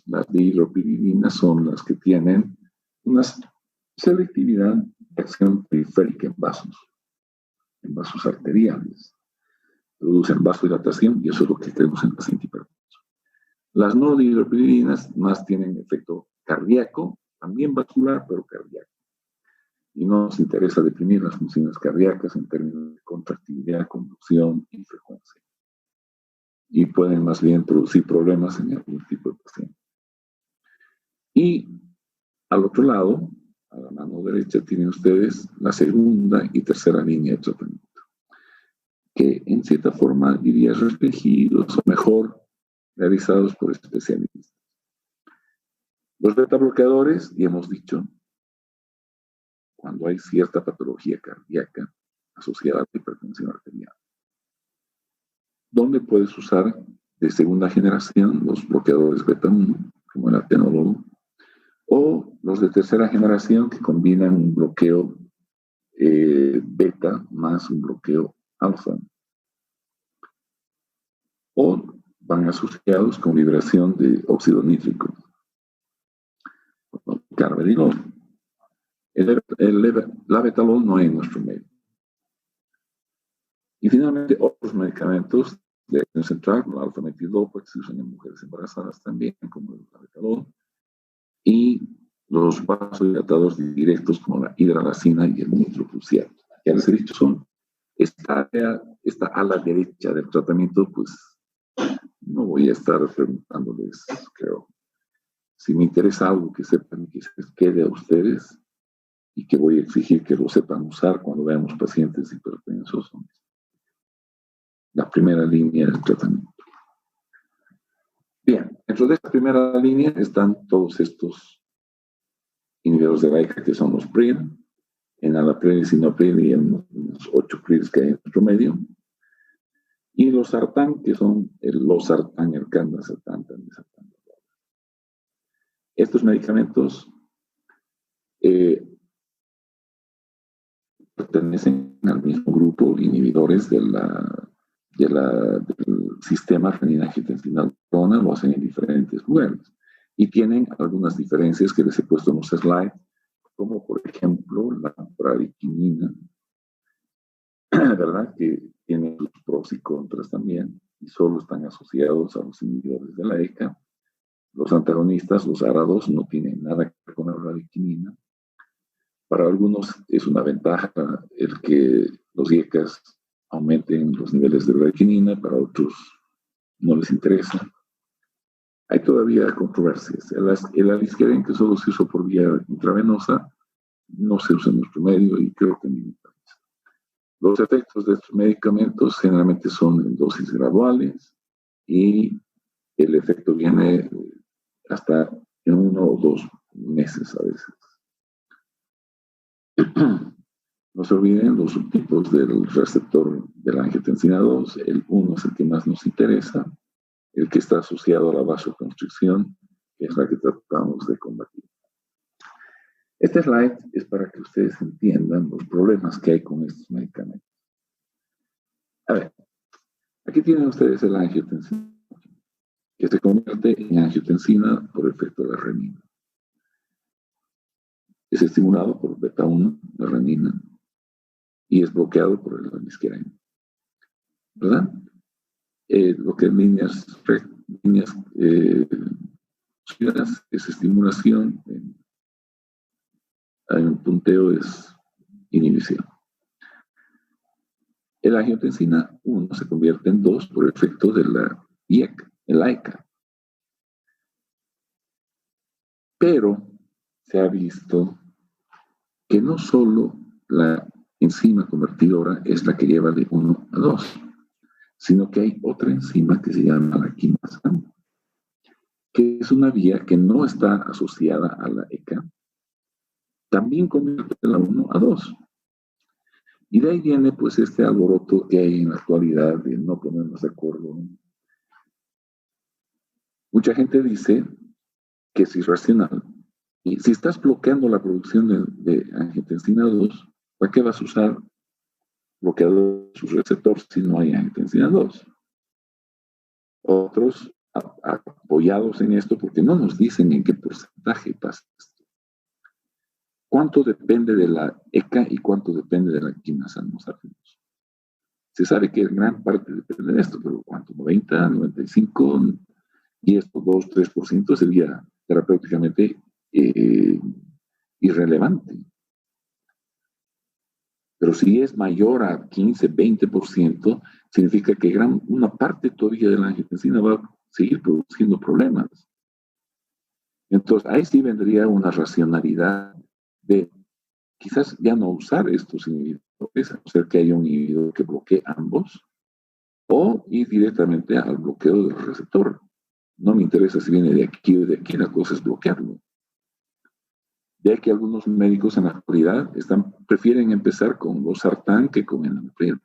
las dihidropiridinas son las que tienen una selectividad de acción periférica en vasos arteriales. Producen vasodilatación y eso es lo que tenemos en paciente hipertenso. Las no dihidropiridinas más tienen efecto cardíaco, también vascular, pero cardíaco. Y no nos interesa deprimir las funciones cardíacas en términos de contractilidad, conducción y frecuencia. Y pueden más bien producir problemas en algún tipo de paciente. Y al otro lado, a la mano derecha, tienen ustedes la segunda y tercera línea de tratamiento, que en cierta forma diría restringidos o mejor realizados por especialistas. Los beta bloqueadores, ya hemos dicho, cuando hay cierta patología cardíaca asociada a la hipertensión arterial. ¿Dónde puedes usar de segunda generación los bloqueadores beta 1, como el atenolol, o los de tercera generación que combinan un bloqueo beta más un bloqueo alfa? O van asociados con liberación de óxido nítrico, carvedilol. El labetalol no hay en nuestro medio. Y finalmente, otros medicamentos de acción central, como la alfa-metidopa, que se usan en mujeres embarazadas también, como el labetalol, y los vasodilatadores directos, como la hidralacina y el nitrocruciato. Ya les he dicho, esta a la derecha del tratamiento, pues no voy a estar preguntándoles, creo. Si me interesa algo que sepan que se les quede a ustedes y que voy a exigir que lo sepan usar cuando veamos pacientes hipertensos, son la primera línea del tratamiento. Bien, dentro de esta primera línea están todos estos inhibidores de la ECA, que son los PRIL, enalapril, sinopril y en los 8 PRILs que hay en nuestro medio. Y los sartán, que son el losartán, el candesartán, tandesartán. Estos medicamentos pertenecen al mismo grupo inhibidores del sistema renina-angiotensina-aldosterona, lo hacen en diferentes lugares. Y tienen algunas diferencias que les he puesto en los slides, como por ejemplo la bradiquinina, ¿verdad? Que tiene sus pros y contras también, y solo están asociados a los inhibidores de la ECA. Los antagonistas, los ARA2, no tienen nada que ver con la bradiquinina. Para algunos es una ventaja el que los IECAs aumenten los niveles de bradiquinina, para otros no les interesa. Hay todavía controversias. El alisqueren, que solo se usa por vía intravenosa, no se usa en nuestro medio y creo que en ningún país. Los efectos de estos medicamentos generalmente son en dosis graduales y el efecto viene hasta en 1 o 2 meses a veces. No se olviden los subtipos del receptor de la angiotensina 2. El 1 es el que más nos interesa, el que está asociado a la vasoconstricción, que es la que tratamos de combatir. Este slide es para que ustedes entiendan los problemas que hay con estos medicamentos. A ver, aquí tienen ustedes el angiotensina, que se convierte en angiotensina por efecto de la renina. Es estimulado por beta-1, la renina, y es bloqueado por el alisqueren, ¿verdad? Lo que en líneas es estimulación, hay un punteo, es inhibición. El angiotensina 1 se convierte en 2 por efecto de la ECA. Pero se ha visto que no solo la enzima convertidora es la que lleva de 1 a 2, sino que hay otra enzima que se llama la quinasa, que es una vía que no está asociada a la ECA, también convierte de la 1 a 2. Y de ahí viene pues este alboroto que hay en la actualidad de no ponernos de acuerdo. Mucha gente dice que es irracional. Y si estás bloqueando la producción de angiotensina 2, ¿para qué vas a usar bloqueador de sus receptores si no hay angiotensina 2? Otros apoyados en esto, porque no nos dicen en qué porcentaje pasa esto. ¿Cuánto depende de la ECA y cuánto depende de la quinasa? No sabemos. Se sabe que gran parte depende de esto, pero ¿cuánto? 90, 95, y esto 2, 3% sería terapéuticamente irrelevante. Pero si es mayor a 15, 20%, significa que una parte todavía de la angiotensina va a seguir produciendo problemas. Entonces, ahí sí vendría una racionalidad de quizás ya no usar estos inhibidores, a no ser que haya un inhibidor que bloquee ambos, o ir directamente al bloqueo del receptor. No me interesa si viene de aquí o de aquí, la cosa es bloquearlo. De ahí que algunos médicos en la actualidad prefieren empezar con losartán que con enalapril.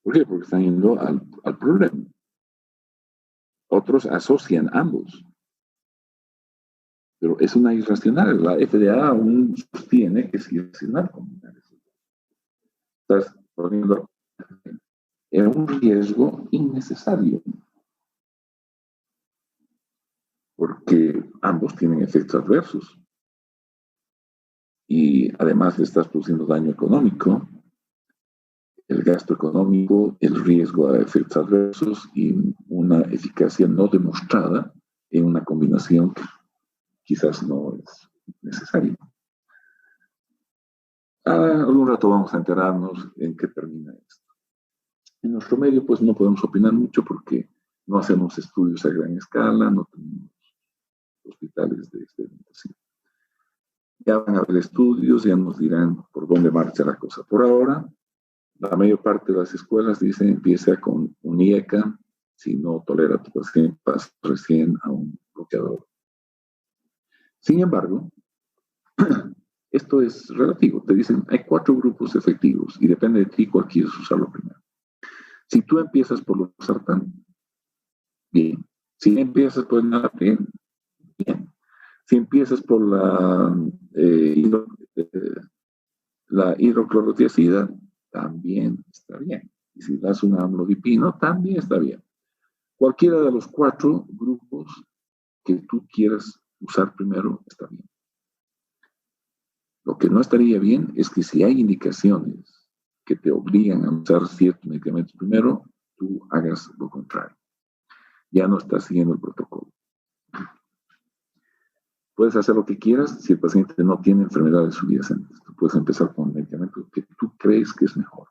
¿Por qué? Porque están yendo al problema. Otros asocian ambos. Pero es una irracional. La FDA aún sostiene que es irracional combinar eso. Estás poniendo en un riesgo innecesario. Porque ambos tienen efectos adversos. Y además le estás produciendo daño económico, el gasto económico, el riesgo a efectos adversos y una eficacia no demostrada en una combinación que quizás no es necesaria. Algún rato vamos a enterarnos en qué termina esto. En nuestro medio, pues no podemos opinar mucho porque no hacemos estudios a gran escala, no tenemos hospitales de experimentación. Ya van a haber estudios, ya nos dirán por dónde marcha la cosa. Por ahora, la mayor parte de las escuelas dicen empieza con un IECA, si no tolera tu paciente, pasa recién a un bloqueador. Sin embargo, esto es relativo. Te dicen, hay 4 grupos efectivos y depende de ti cuál quieres usarlo primero. Si tú empiezas por los sartán, bien. Si empiezas por el nalapril, bien. Si empiezas por la hidroclorotiazida, también está bien. Y si das un amlodipino, también está bien. Cualquiera de los 4 grupos que tú quieras usar primero está bien. Lo que no estaría bien es que si hay indicaciones que te obligan a usar ciertos medicamentos primero, tú hagas lo contrario. Ya no estás siguiendo el protocolo. Puedes hacer lo que quieras si el paciente no tiene enfermedades subyacentes. Tú puedes empezar con medicamentos que tú crees que es mejor,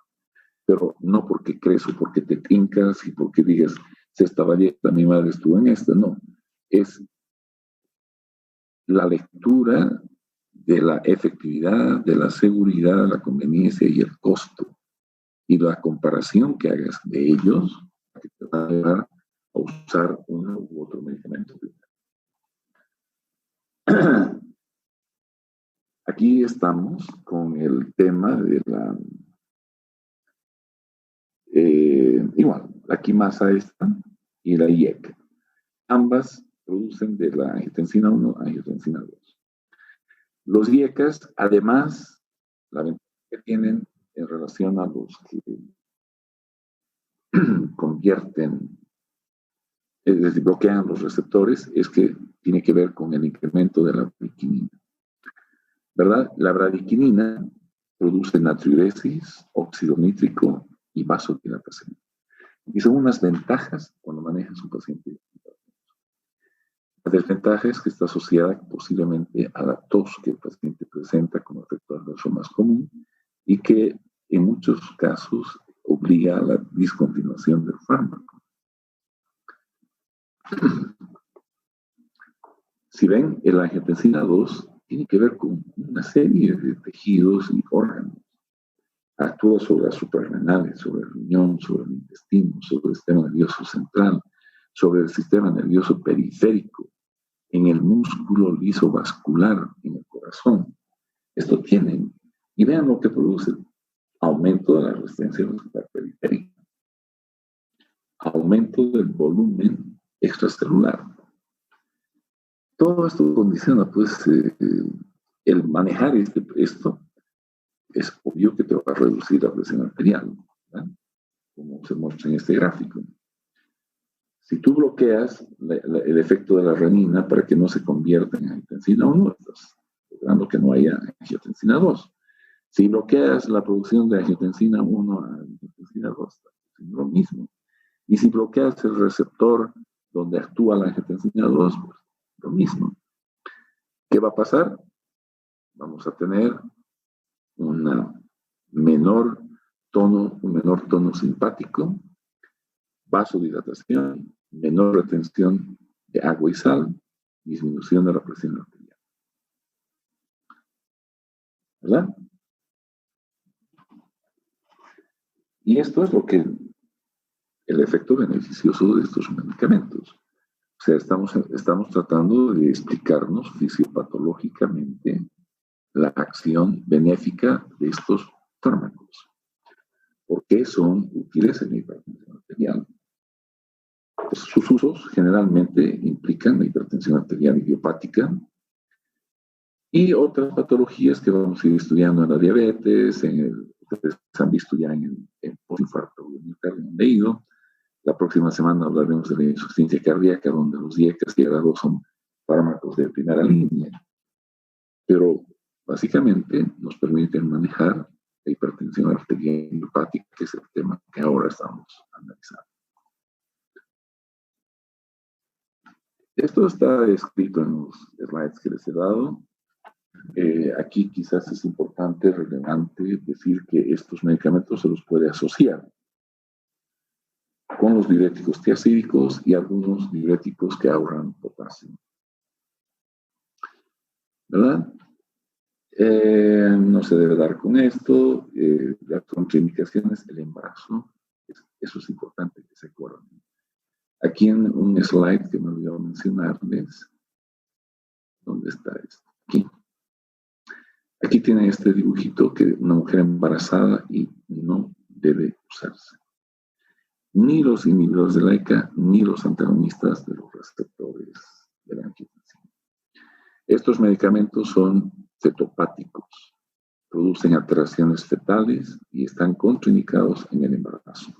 pero no porque crees o porque te trincas y porque digas, si esta balleta, mi madre estuvo en esta. No, es la lectura de la efectividad, de la seguridad, la conveniencia y el costo. Y la comparación que hagas de ellos que te va a llevar a usar uno u otro medicamento. Aquí estamos con el tema de la igual, la quimasa esta y la IEC. Ambas producen de la angiotensina 1 a angiotensina 2. Los IECAS, además, la ventaja que tienen en relación a los que convierten, es decir, bloquean los receptores, es que tiene que ver con el incremento de la bradiquinina. ¿Verdad? La bradiquinina produce natriuresis, óxido nítrico y vasodilatación. Y son unas ventajas cuando manejas un paciente. La desventaja es que está asociada posiblemente a la tos que el paciente presenta como efecto adverso más común y que en muchos casos obliga a la discontinuación del fármaco. Si ven, la angiotensina 2 tiene que ver con una serie de tejidos y órganos. Actúa sobre las suprarrenales, sobre el riñón, sobre el intestino, sobre el sistema nervioso central, sobre el sistema nervioso periférico, en el músculo lisovascular, en el corazón. Esto tiene, y vean lo que produce: aumento de la resistencia vascular periférica, aumento del volumen extracelular. Todo esto condiciona, pues, el manejar esto. Es obvio que te va a reducir la presión arterial, ¿verdad? Como se muestra en este gráfico. Si tú bloqueas el efecto de la renina para que no se convierta en angiotensina 1, estás logrando que no haya angiotensina 2. Si bloqueas la producción de angiotensina 1 a angiotensina 2, estás haciendo lo mismo. Y si bloqueas el receptor donde actúa la angiotensina 2, pues lo mismo. ¿Qué va a pasar? Vamos a tener un menor tono simpático, vasodilatación, menor retención de agua y sal, disminución de la presión arterial. ¿Verdad? Y esto es lo que el efecto beneficioso de estos medicamentos. O sea, estamos tratando de explicarnos fisiopatológicamente la acción benéfica de estos fármacos. ¿Por qué son útiles en la hipertensión arterial? Pues sus usos generalmente implican la hipertensión arterial idiopática y otras patologías que vamos a ir estudiando en la diabetes, ustedes han visto ya en el postinfarto de miocardio, han leído. La próxima semana hablaremos de la insuficiencia cardíaca, donde los IECAS y ARA2 son fármacos de primera línea. Pero básicamente nos permiten manejar la hipertensión arterial idiopática, que es el tema que ahora estamos analizando. Esto está escrito en los slides que les he dado. Aquí quizás es importante, relevante, decir que estos medicamentos se los puede asociar. con los diuréticos tiacídicos y algunos diuréticos que ahorran potasio. ¿Verdad? No se debe dar con esto. Las contraindicaciones, el embarazo. Eso es importante que se acuerden. Aquí en un slide que me olvidó mencionarles. ¿Dónde está esto? Aquí. Aquí tienen este dibujito que una mujer embarazada y no debe usarse. Ni los inhibidores de la ECA, ni los antagonistas de los receptores de la angiotensina. Estos medicamentos son cetopáticos, producen alteraciones fetales y están contraindicados en el embarazo.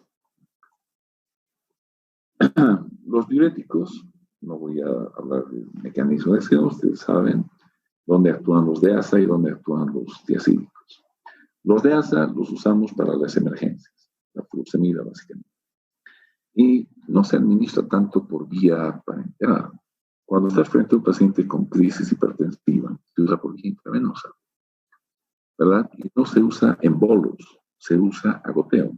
Los diuréticos, no voy a hablar del mecanismo de acción, ustedes saben dónde actúan los DEASA y dónde actúan los tiacídicos. Los DEASA los usamos para las emergencias, la furosemida básicamente. Y no se administra tanto por vía parenteral. Cuando estás frente a un paciente con crisis hipertensiva, se usa por vía intravenosa, ¿verdad? Y no se usa en bolos, se usa a goteo.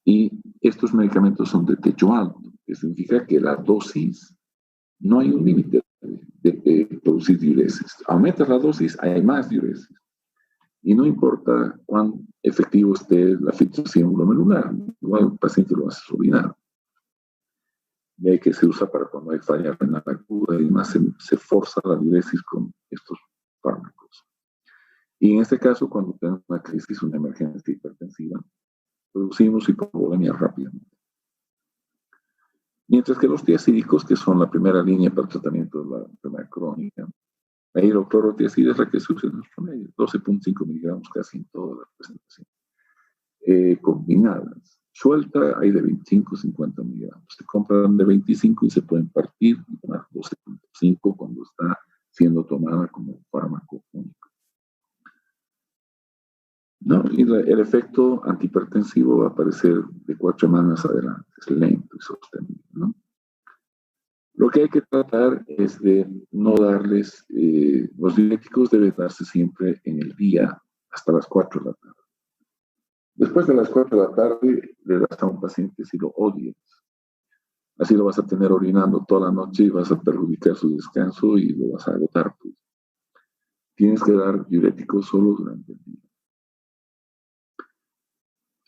Y estos medicamentos son de techo alto, que significa que la dosis, no hay un límite de producir diuresis. Aumenta la dosis, hay más diuresis. Y no importa cuán efectivo esté la filtración glomerular, igual el paciente lo hace orinar. Y hay que se usa para cuando hay falla renal aguda y más se forza la diuresis con estos fármacos. Y en este caso, cuando tenemos una crisis, una emergencia hipertensiva, producimos hipovolemia rápidamente. Mientras que los tiacídicos, que son la primera línea para el tratamiento de la enfermedad crónica, la hidroclorotiazida es la que se usa en nuestro medio, 12.5 miligramos casi en toda la presentación. Combinadas. Suelta hay de 25 a 50 miligramos. Se compran de 25 y se pueden partir y tomar 12.5 cuando está siendo tomada como fármaco único. ¿No? Y el efecto antihipertensivo va a aparecer de 4 semanas adelante. Es lento y sostenido, ¿no? Lo que hay que tratar es de no darles, los diuréticos deben darse siempre en el día hasta las 4 de la tarde. Después de las 4 de la tarde le das a un paciente si lo odias. Así lo vas a tener orinando toda la noche y vas a perjudicar su descanso y lo vas a agotar. Pues. Tienes que dar diuréticos solo durante el día.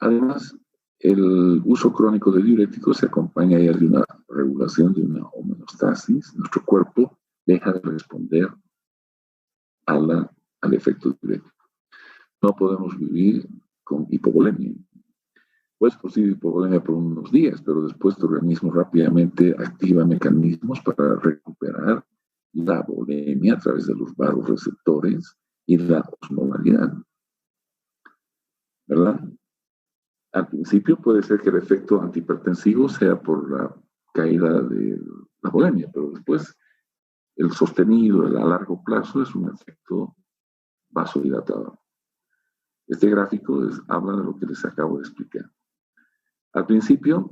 Además, el uso crónico de diuréticos se acompaña ya de una regulación, de una homeostasis. Nuestro cuerpo deja de responder al efecto diurético. No podemos vivir con hipovolemia. Puedes producir hipovolemia por unos días, pero después tu organismo rápidamente activa mecanismos para recuperar la volemia a través de los vasoreceptores y la osmolalidad. ¿Verdad? Al principio puede ser que el efecto antihipertensivo sea por la caída de la volemia, pero después el sostenido a largo plazo es un efecto vasodilatador. Este gráfico habla de lo que les acabo de explicar. Al principio,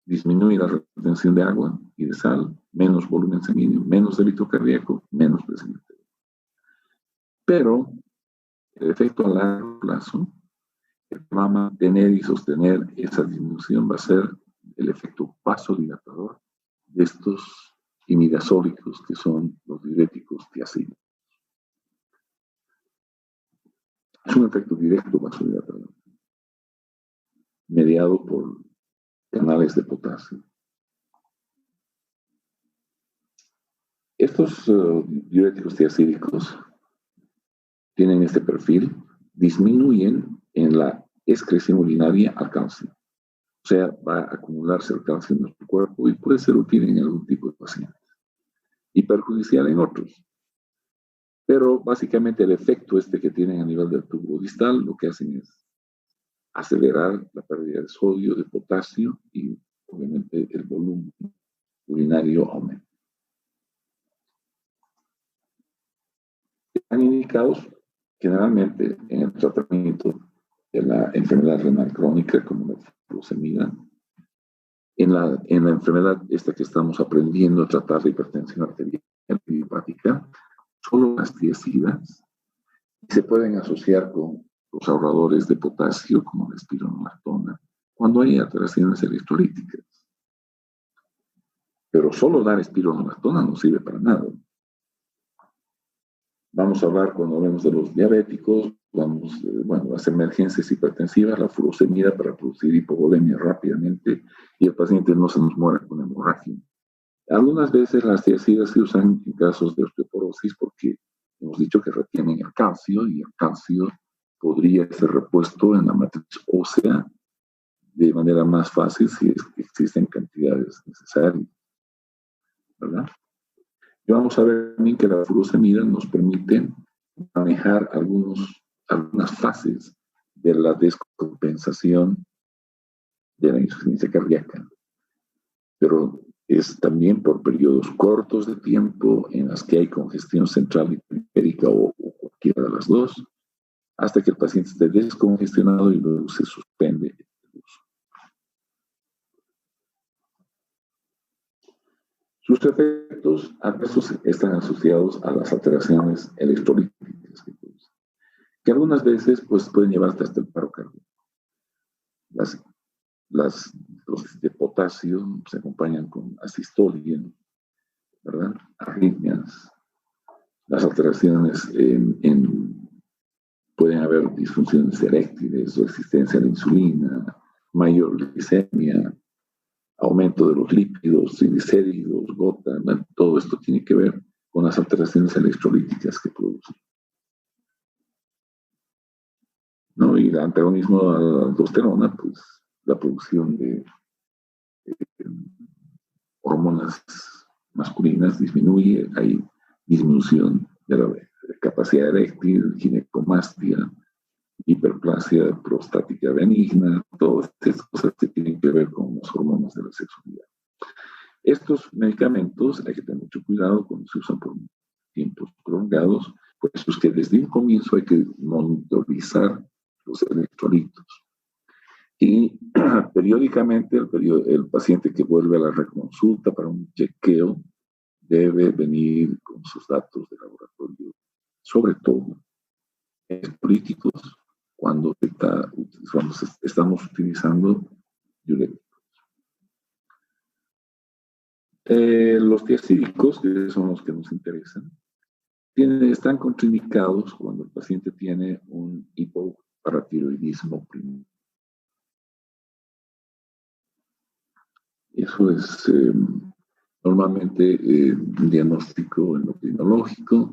disminuye la retención de agua y de sal, menos volumen sanguíneo, menos débito cardíaco, menos presión arterial. Pero el efecto a largo plazo va a mantener y sostener esa disminución, va a ser el efecto vasodilatador de estos imidazólicos que son los diuréticos tiacídicos. Es un efecto directo vasodilatador, mediado por canales de potasio. Estos diuréticos tiacídicos tienen este perfil, disminuyen en la excreción urinaria al calcio. O sea, va a acumularse el calcio en nuestro cuerpo y puede ser útil en algún tipo de pacientes y perjudicial en otros. Pero básicamente el efecto que tienen a nivel del tubo distal lo que hacen es acelerar la pérdida de sodio, de potasio y obviamente el volumen urinario aumenta. Están indicados generalmente en el tratamiento de la enfermedad renal crónica como la furosemida, en la enfermedad esta que estamos aprendiendo a tratar de hipertensión arterial idiopática, solo las tiacidas se pueden asociar con los ahorradores de potasio como la espironolactona o cuando hay alteraciones electrolíticas. Pero solo dar espironolactona no sirve para nada. Vamos a hablar, cuando hablemos de los diabéticos, las emergencias hipertensivas, la furosemida para producir hipovolemia rápidamente y el paciente no se nos muera con hemorragia. Algunas veces las tiazidas se usan en casos de osteoporosis porque hemos dicho que retienen el calcio y el calcio podría ser repuesto en la matriz ósea de manera más fácil si es que existen cantidades necesarias, ¿verdad? Y vamos a ver también que la furosemida nos permite manejar algunas fases de la descompensación de la insuficiencia cardíaca, pero es también por periodos cortos de tiempo en las que hay congestión central y periférica o cualquiera de las dos, hasta que el paciente esté descongestionado y luego se suspende el uso. Sus efectos adversos están asociados a las alteraciones electrolíticas que producen, que algunas veces pues, pueden llevarte hasta el paro cardíaco. Las dosis de potasio se acompañan con asistolia, ¿verdad? Arritmias. Las alteraciones pueden haber disfunciones eréctiles, resistencia a la insulina, mayor glicemia, aumento de los lípidos, triglicéridos, gota, todo esto tiene que ver con las alteraciones electrolíticas que producen. ¿No? Y el antagonismo a la aldosterona, pues la producción de hormonas masculinas disminuye, hay disminución de la capacidad eréctil, ginecomastia, hiperplasia prostática benigna, todas estas cosas que tienen que ver con las hormonas de la sexualidad. Estos medicamentos hay que tener mucho cuidado cuando se usan por tiempos prolongados, por eso es que desde un comienzo hay que monitorizar los electrolitos. Y periódicamente el paciente que vuelve a la reconsulta para un chequeo debe venir con sus datos de laboratorio, sobre todo electrolíticos, cuando estamos utilizando diuréticos. Los tiazídicos, que son los que nos interesan, están contraindicados cuando el paciente tiene un hipoparatiroidismo primario. Eso es normalmente un diagnóstico endocrinológico,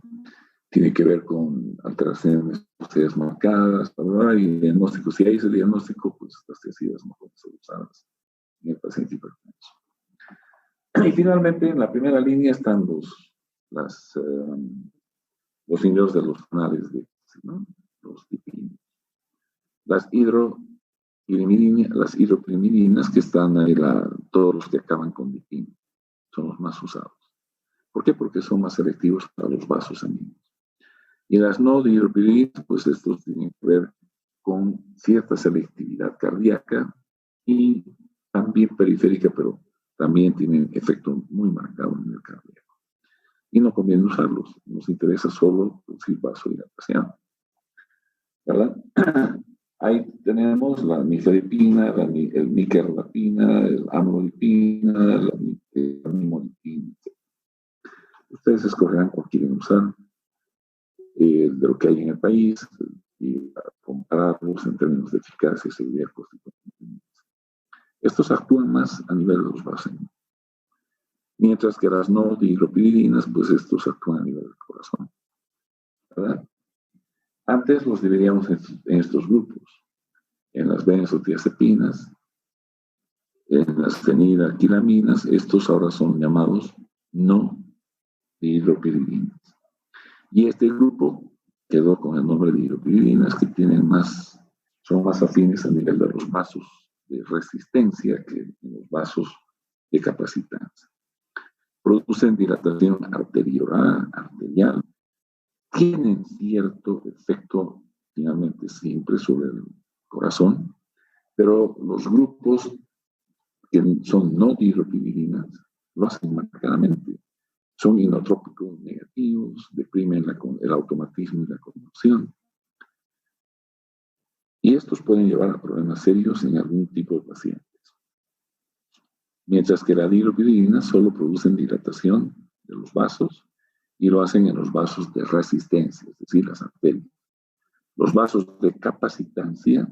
tiene que ver con alteraciones óseas marcadas, y el diagnóstico, si hay ese diagnóstico, pues las tiazidas no pueden ser usadas en el paciente hipertenso. Y finalmente, en la primera línea están los inhibidores de los canales de, ¿no? Los dipirinos. Las hidropirimidinas que están ahí, todos los que acaban con dipino, son los más usados. ¿Por qué? Porque son más selectivos para los vasos sanguíneos. Y las no dihidropirimidinas, pues estos tienen que ver con cierta selectividad cardíaca y también periférica, pero también tienen efecto muy marcado en el cardíaco. Y no conviene usarlos, nos interesa solo producir vasodilatación, ¿verdad? Ahí tenemos la nifedipina, el niquerlapina, el amlodipina, la nimodipina. Ustedes escogerán cuál quieren usar de lo que hay en el país y compararlos en términos de eficacia, seguridad, costo y conveniente. Estos actúan más a nivel de los vasos, mientras que las no dihidropiridinas, pues estos actúan a nivel del corazón, ¿verdad? Antes los dividíamos en estos grupos, en las benzodiazepinas, en las fenilalquilaminas, estos ahora son llamados no dihidropiridinas. Y este grupo quedó con el nombre de dihidropiridinas, que son más afines a nivel de los vasos de resistencia que en los vasos de capacitancia. Producen dilatación arterial, tienen cierto efecto finalmente siempre sobre el corazón, pero los grupos que son no dihidropiridinas lo hacen marcadamente. Son inotrópicos negativos, deprimen el automatismo y la conducción. Y estos pueden llevar a problemas serios en algún tipo de pacientes. Mientras que la dihidropiridina solo producen dilatación de los vasos y lo hacen en los vasos de resistencia, es decir, las arterias. Los vasos de capacitancia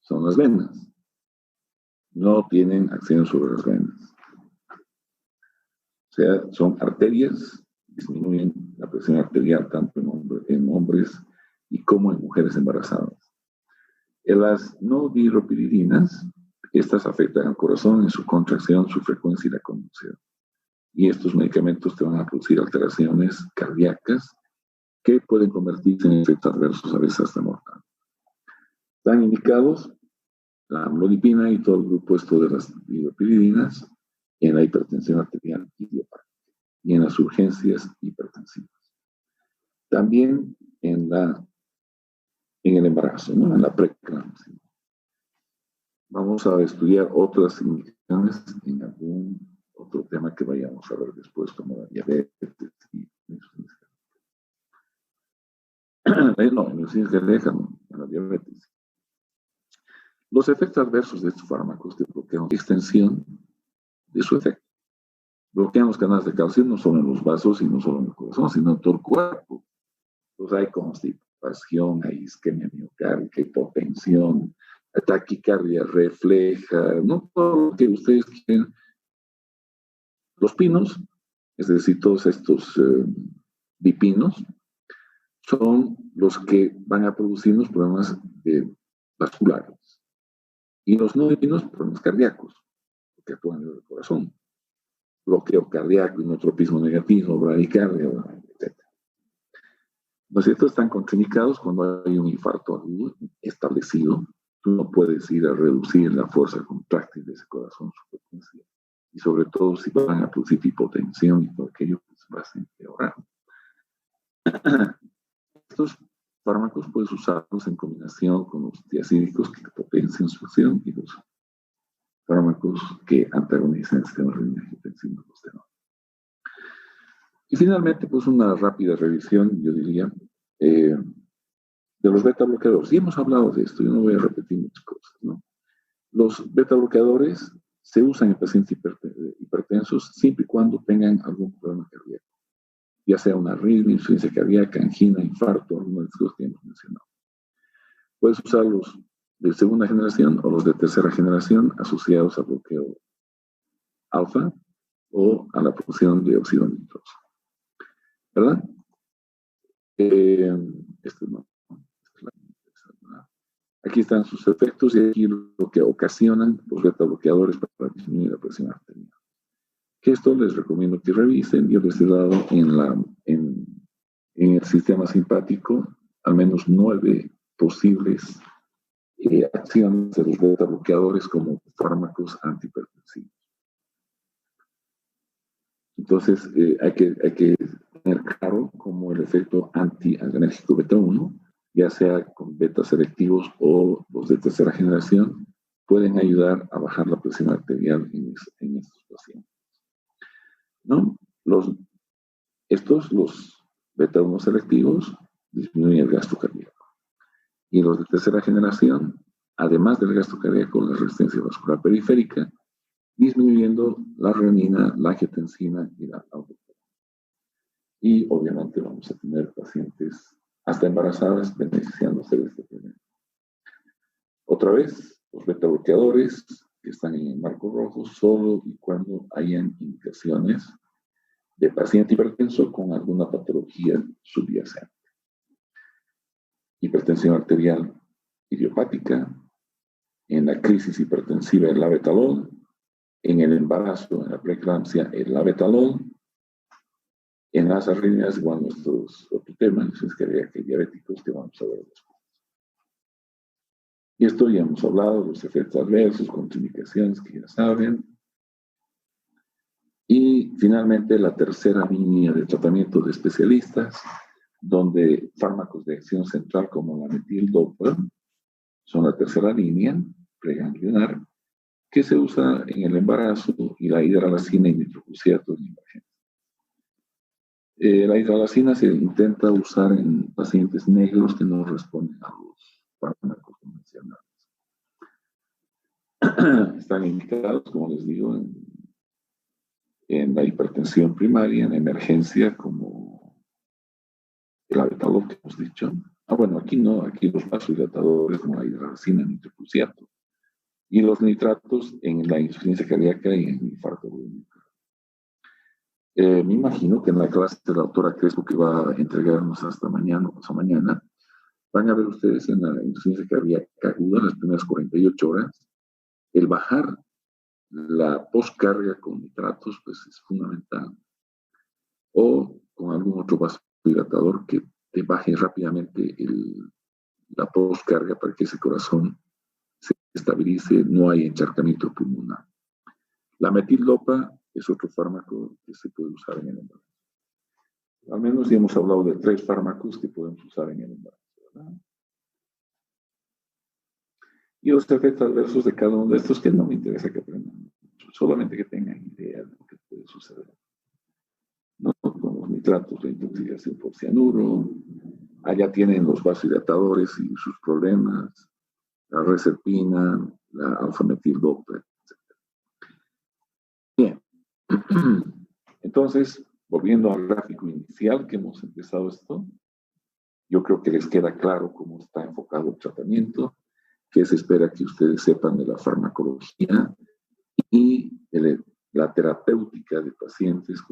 son las venas. No tienen acción sobre las venas. O sea, son arterias, disminuyen la presión arterial tanto en hombres y como en mujeres embarazadas. En las no dihidropiridinas, estas afectan al corazón en su contracción, su frecuencia y la conducción. Y estos medicamentos te van a producir alteraciones cardíacas que pueden convertirse en efectos adversos, a veces hasta mortales. Están indicados la amlodipina y todo el grupo de las dihidropiridinas en la hipertensión arterial idiopática y en las urgencias hipertensivas. También en el embarazo, ¿no? En la preeclampsia. Vamos a estudiar otras indicaciones en algún otro tema que vayamos a ver después, como la diabetes y no, en insuficiencia cardíaca, no, en la diabetes. Los efectos adversos de estos fármacos te bloquean la extensión de su efecto. Bloquean los canales de calcio no solo en los vasos y no solo en el corazón, sino en todo el cuerpo. Pues hay constipación, hay isquemia miocárdica, hipotensión, taquicardia refleja, no todo lo que ustedes quieren. Los pinos, es decir, todos estos dipinos, son los que van a producirnos problemas vasculares. Y los no dipinos, problemas cardíacos, que actúan en el corazón. Bloqueo cardíaco, inotropismo negativo, bradicardia, etc. ¿No es cierto? Están contraindicados cuando hay un infarto agudo establecido. Tú no puedes ir a reducir la fuerza contráctil de ese corazón, su frecuencia. Y sobre todo si van a producir hipotensión y todo aquello, pues vas a empeorar. Estos fármacos puedes usarlos en combinación con los diacídicos que potencian su acción y los fármacos que antagonizan el sistema renina-angiotensina. Y finalmente, pues una rápida revisión, yo diría, de los beta bloqueadores. Y hemos hablado de esto, yo no voy a repetir muchas cosas, ¿no? Los beta bloqueadores se usan en pacientes hipertensos siempre y cuando tengan algún problema cardíaco, ya sea una arritmia, insuficiencia cardíaca, angina, infarto, algunos de los cosas que hemos mencionado. Puedes usarlos de segunda generación o los de tercera generación asociados a bloqueo alfa o a la producción de óxido nitroso. ¿Verdad? Aquí están sus efectos y aquí lo que ocasionan los beta bloqueadores para disminuir la presión arterial. Que esto les recomiendo que revisen. Yo les he dado en el sistema simpático al menos 9 posibles acciones de los beta bloqueadores como fármacos antihipertensivos. Entonces, hay que tener claro cómo el efecto antiadrenérgico beta 1, ya sea con beta selectivos o los de tercera generación, pueden ayudar a bajar la presión arterial en estos pacientes. ¿No? Los beta 1 selectivos disminuyen el gasto cardíaco. Y los de tercera generación, además del gasto cardíaco, la resistencia vascular periférica, disminuyendo la renina, la angiotensina y la aldosterona. Y obviamente vamos a tener pacientes hasta embarazadas beneficiándose de este problema. Otra vez, los beta bloqueadores que están en el marco rojo solo y cuando hayan indicaciones de paciente hipertenso con alguna patología subyacente. Hipertensión arterial idiopática, en la crisis hipertensiva el labetalol, en el embarazo, en la preeclampsia, el labetalol, en las arritmias, bueno, esto es otro tema, es que hay diabéticos que vamos a ver después. Y esto ya hemos hablado, los efectos adversos, contraindicaciones que ya saben. Y finalmente la tercera línea de tratamiento de especialistas, donde fármacos de acción central como la metildopa son la tercera línea preganglionar, que se usa en el embarazo y la hidralazina y nitrogluciato en emergencia. La hidralazina se intenta usar en pacientes negros que no responden a los fármacos convencionales. convencionales. Están indicados, como les digo, en la hipertensión primaria, en emergencia, como el abetalol que hemos dicho. Bueno, aquí no, aquí los vasodilatadores no hay hidralazina ni tricluciato. Y los nitratos en la insuficiencia cardíaca y en el infarto volúmico. Me imagino que en la clase de la doctora Crespo, que va a entregarnos hasta mañana o pasado mañana, van a ver ustedes en la insuficiencia cardíaca aguda, en las primeras 48 horas, el bajar la postcarga con nitratos, pues es fundamental. O con algún otro vasodilatador que te baje rápidamente la postcarga para que ese corazón se estabilice, no hay encharcamiento pulmonar. La metildopa es otro fármaco que se puede usar en el embarazo. Al menos ya hemos hablado de 3 fármacos que podemos usar en el embarazo, ¿verdad? Y los efectos adversos de cada uno de estos, que no me interesa que aprendan, solamente que tengan idea de lo que puede suceder. ¿No? Con los nitratos, la intoxicación por cianuro, allá tienen los vasodilatadores y sus problemas, la reserpina, la alfa-metildopa, etc. Bien. Entonces, volviendo al gráfico inicial que hemos empezado esto, yo creo que les queda claro cómo está enfocado el tratamiento, que se espera que ustedes sepan de la farmacología y la terapéutica de pacientes con